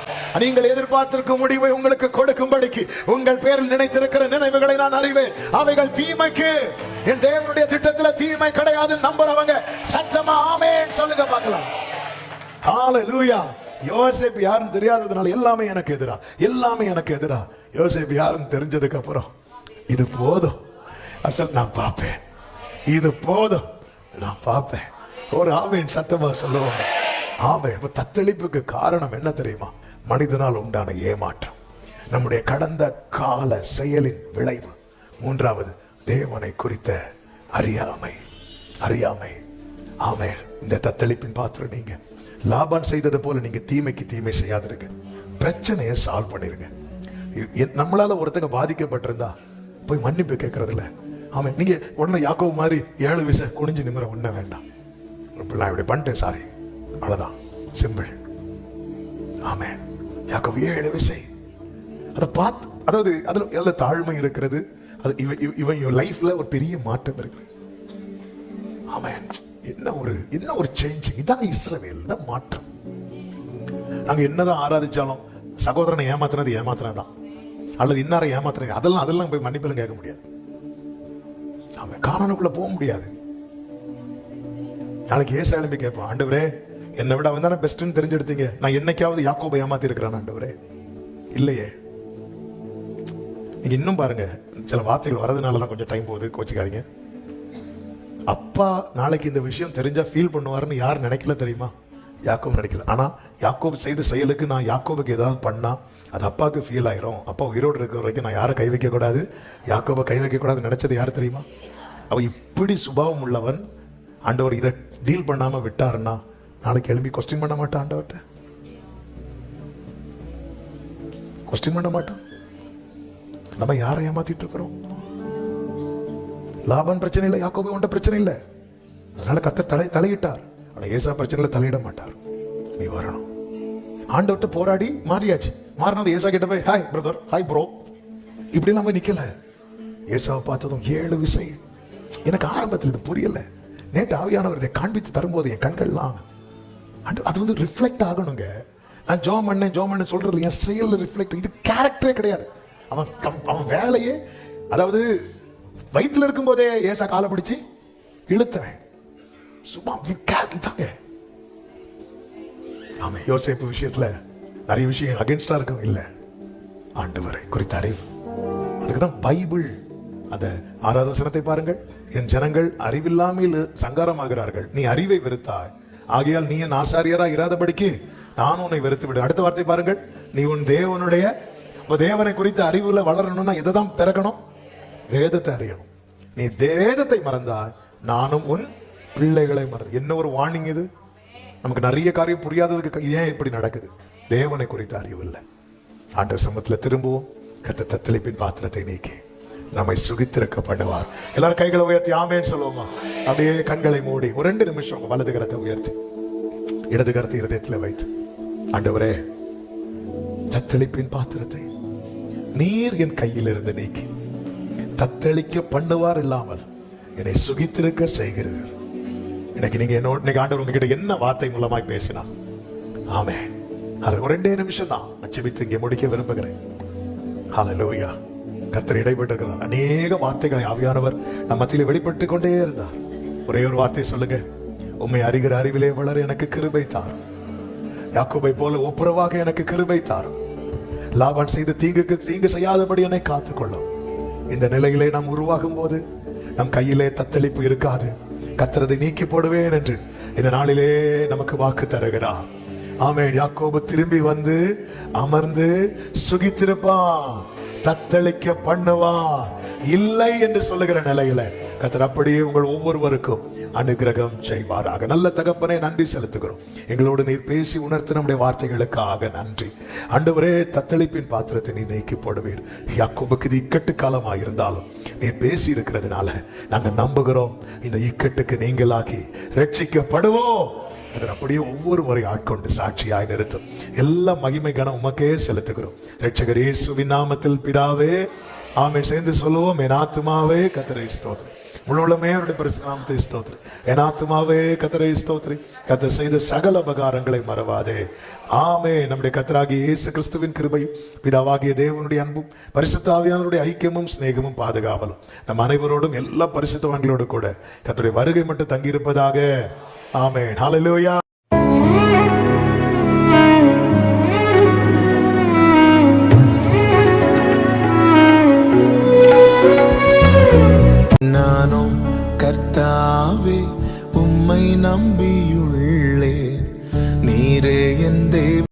நீங்கள் எதிர்பார்த்திருக்கும் முடிவை உங்களுக்கு கொடுக்கும்படிக்கு உங்கள் பேரில் நினைத்திருக்கிற நினைவுகளை நான் அறிவேன். அவைகள் தீமைக்கு. என் தேவனுடைய திட்டத்தில் தீமை கிடையாது நம்புறவங்க சத்தமா ஆமென் சொல்லுங்க பார்க்கலாம். ஹalleluya. யோசேப்பு யாரும் தெரியாததுனால எல்லாமே எனக்கு எதிரா. யோசேப்பு யாரும் தெரிஞ்சதுக்கு அப்புறம் இது போதும், நான் பார்ப்பேன். இது போதும், நான் பார்ப்பேன். ஒரு ஆமேன் சத்தமா சொல்லுவாங்க. ஆமேன். தத்தளிப்புக்கு காரணம் என்ன தெரியுமா? மனிதனால் உண்டான ஏமாற்றம், நம்முடைய கடந்த கால செயலின் விளைவு. 3வது, தேவனை குறித்த அறியாமை. ஆமேன். இந்த தத்தளிப்பின் பாத்திரம் நீங்க. லாபான் செய்தது போல நீங்க தீமைக்கு தீமை செய்யாதிருங்க. பிரச்சனையை சால்வ் பண்ணிருங்க. நம்மளால ஒருத்தங்க பாதிக்கப்பட்டிருந்தா போய் மன்னிப்பு கேட்கறதில்ல. ஆமா, நீங்க உடனே யாக்கோபு மாதிரி 7 விசை குனிஞ்சு நிமிர ஒண்ண வேண்டாம். நான் இப்படி பண்ணிட்டேன், சாரி, அவ்வளவுதான், சிம்பிள். ஆமா, யாக்கோபு 7 விசை அதை பார்த்து, அதாவது அதுல தாழ்மை இருக்கிறது. அது இவன் லைஃப்ல ஒரு பெரிய மாற்றம் இருக்கு. ஆமென். என்ன ஒரு சேஞ்ச். இதான் இஸ்ரவேல் தான் மாற்றம். நாங்க என்னதான் ஆராதிச்சாலும் சகோதரனை ஏமாத்தினதான், அல்லது இன்னாரை ஏமாத்தினது, அதெல்லாம் போய் மன்னிப்பெல்லாம் கேட்க முடியாது. ஆமா, காரணக்குள்ள போக முடியாது. நாளைக்கு ஏசா எழுப்பி கேட்பான், ஆண்டவரே, என்னை விட அவன் தானே பெஸ்ட்னு தெரிஞ்செடுத்தீங்க, நான் என்னைக்காவது யாக்கோபை ஏமாத்தி இருக்கிறான் ஆண்டவரே? இல்லையே. நீங்க இன்னும் பாருங்க, சில வார்த்தைகள் வரதுனாலதான் கொஞ்சம் டைம் போகுது, கோச்சிக்காதீங்க. அப்பா நாளைக்கு இந்த விஷயம் தெரிஞ்சா ஃபீல் பண்ணுவாருன்னு யார் நினைக்கல தெரியுமா? யாக்கோபு நினைக்கல. ஆனா யாக்கோபு செய்த செயலுக்கு நான் யாக்கோபுக்கு ஏதாவது பண்ணா அது அப்பாவுக்கு ஃபீல் ஆயிரும். அப்பா உயிரோடு இருக்கிற வரைக்கும் நான் யாரை கை வைக்க கூடாது, யாக்கோபை கை வைக்க கூடாது நினைச்சது யாரு தெரியுமா? அவ இப்படி சுபாவம் உள்ளவன். ஆண்டவர் இதை டீல் பண்ணாம விட்டாருன்னா நாளைக்கு எழுப்பி கொஸ்டின் பண்ண மாட்டான். ஆண்டவர்கிட்ட கொஸ்டின் பண்ண மாட்டான். நம்ம யாரை ஏமாத்திட்டு இருக்கிறோம்? லாபான் பிரச்சனை இல்லை, யாக்கோபு ஒன்ற பிரச்சனை இல்லை. அதனால கர்த்தர் தலையிட்டார். ஆனா ஏசா பிரச்சனையில தலையிட மாட்டார். நீ வரணும். ஆண்டவர்கிட்ட போராடி மாறியாச்சு. மாறினது ஏசா கிட்ட போய் ஹாய் பிரதர், ஹாய் ப்ரோ, இப்படி எல்லாம் போய் நிக்கல. ஏசாவை பார்த்ததும் 7 விசை. எனக்கு ஆரம்பத்தில் இது புரியல. நேற்று ஆவியானவர் இதை காண்பித்து தரும்போது என் கண்கள்லாம் அது ரிஃப்ளெக்ட் ஆகணுங்க. நான் ஜோம் பண்ணேன் சொல்றது என் செயல் ரிஃப்ளெக்ட். இது கேரக்டரே கிடையாது. அவன் வேலையே, அதாவது வயிற்றுல இருக்கும் போதே ஏசா காலை பிடிச்சு இழுத்தவன். சும்மா தாங்க. ஆமா, யோசேப்பு விஷயத்துல நிறைய விஷயம் அகைன்ஸ்டா இருக்கும் இல்ல, ஆண்டவரை குறித்த அறிவு. அதுக்குதான் பைபிள் அந்த 6வது வசனத்தை பாருங்கள். என் ஜனங்கள் அறிவில்லாமல் சங்காரமாகிறார்கள், நீ அறிவை வெறுத்தாய், ஆகையால் நீ என் ஆசாரியரா இராதபடிக்கு நான் உன்னை வெறுத்து விடு. அடுத்த வார்த்தை பாருங்கள், நீ உன் தேவனுடைய தேவனை குறித்த அறிவுல வளரணும்னா இதை தான் திறக்கணும், வேதத்தை அறியணும். நீ வேதத்தை மறந்தாய், நானும் உன் பிள்ளைகளை மறந்து. என்ன ஒரு வார்னிங் இது! நமக்கு நிறைய காரியம் புரியாததுக்கு ஏன் இப்படி நடக்குது? தேவனை குறித்த அறிவு இல்லை. ஆண்டவர் சமூகத்தில் திரும்புவோம். கர்த்தர் தத்தளிப்பின் பாத்திரத்தை நீக்கி நம்மை சுகித்திருக்க பண்ணுவார். எல்லாரும் கைகளை உயர்த்தி ஆமேன்னு சொல்லுவோமா? அப்படியே கண்களை மூடி ஒரு 2 நிமிஷம் வலது கரத்தை உயர்த்தி இடது கரத்தை இருதயத்தில் வைத்து, ஆண்டவரே, தத்தளிப்பின் பாத்திரத்தை நீர் என் கையில் இருந்து நீக்கி தத்தளிக்க பண்ணுவார் இல்லாமல் என்னை சுகித்திருக்க செய்கிறீர்கள். இன்னைக்கு நீங்க என்னோட இன்னைக்கு ஆண்டவர் உங்ககிட்ட என்ன வார்த்தை மூலமாய் பேசினா? ஆமே, அது ஒரு 2 நிமிஷம் தான் அச்சபித்து இங்கே முடிக்க விரும்புகிறேன். ஹல்லேலூயா. கர்த்தர் இடைப்பட்டிருக்கிறார். அநேக வார்த்தைகளை ஆவியானவர் நம் மத்தியில் வெளிப்பட்டு கொண்டே இருந்தார். ஒரே ஒரு வார்த்தை சொல்லுங்க, உம்மை அறிகிற அறிவிலே வளர எனக்கு கிருபை தார். யாக்கோபை போல ஒப்புரவாக எனக்கு கிருபை தார். லாபான் செய்த தீங்குக்கு தீங்கு செய்யாதபடி என்னை காத்துக்கொள்ளும். இந்த நிலையிலே நாம் உருவாகும் போது நம் கையிலே தத்தளிப்பு இருக்காது. கர்த்தரை நீக்கி போடுவேன் என்று இந்த நாளிலே நமக்கு வாக்கு தருகிறார். ஆமென். யாக்கோபு திரும்பி வந்து அமர்ந்து சுகித்திருப்பான், தத்தளிக்க பண்ணுவான் இல்லை என்று சொல்லுகிற நிலையில கர்த்தர் அப்படியே உங்கள் ஒவ்வொருவருக்கும் அனுகிரகம் செய்வாராக. நல்ல தகப்பனே, நன்றி செலுத்துகிறோம். எங்களோடு நீர் பேசி உணர்த்த நம்முடைய வார்த்தைகளுக்காக நன்றி. ஆண்டவரே, தத்தளிப்பின் பாத்திரத்தை நீ நீக்கி போடுவீர். யாக்கோபுக்கு இது இக்கட்டு காலமாக இருந்தாலும் நீர் பேசி இருக்கிறதுனால நாங்க நம்புகிறோம், இந்த இக்கட்டுக்கு நீங்களாகி ரட்சிக்கப்படுவோம். அதன் அப்படியே ஒவ்வொருவரை ஆட்கொண்டு சாட்சியாய் நிறுத்தும். எல்லா மகிமை கனம் உமக்கே செலுத்துகிறோம். இரட்சகர் இயேசுவின் நாமத்தில் பிதாவே, ஆமென். சேர்ந்து சொல்லுவோம், என் ஆத்துமாவே கர்த்தரை ஸ்தோத்திரி, முழுவதுமே அவருடைய பரிசுத்த நாமத்தை ஸ்தோத்திரி. என் ஆத்துமாவே கர்த்தரை ஸ்தோத்திரி, கர்த்தர் செய்த சகல உபகாரங்களை மறவாதே. ஆமென். நம்முடைய கர்த்தராகிய இயேசு கிறிஸ்துவின் கிருபையும் பிதாவாகிய தேவனுடைய அன்பும் பரிசுத்த ஆவியானவருடைய ஐக்கியமும் சிநேகமும் பாதுகாவலும் நம் அனைவரோடும் எல்லா பரிசுத்தவான்களோடு கூட கர்த்தருடைய வருகை மட்டும் தங்கியிருப்பதாக. ஆமென். ஹல்லேலூயா. நானும் கர்த்தாவே உம்மை நம்பியுள்ளேன், நீரே என் தேவன்.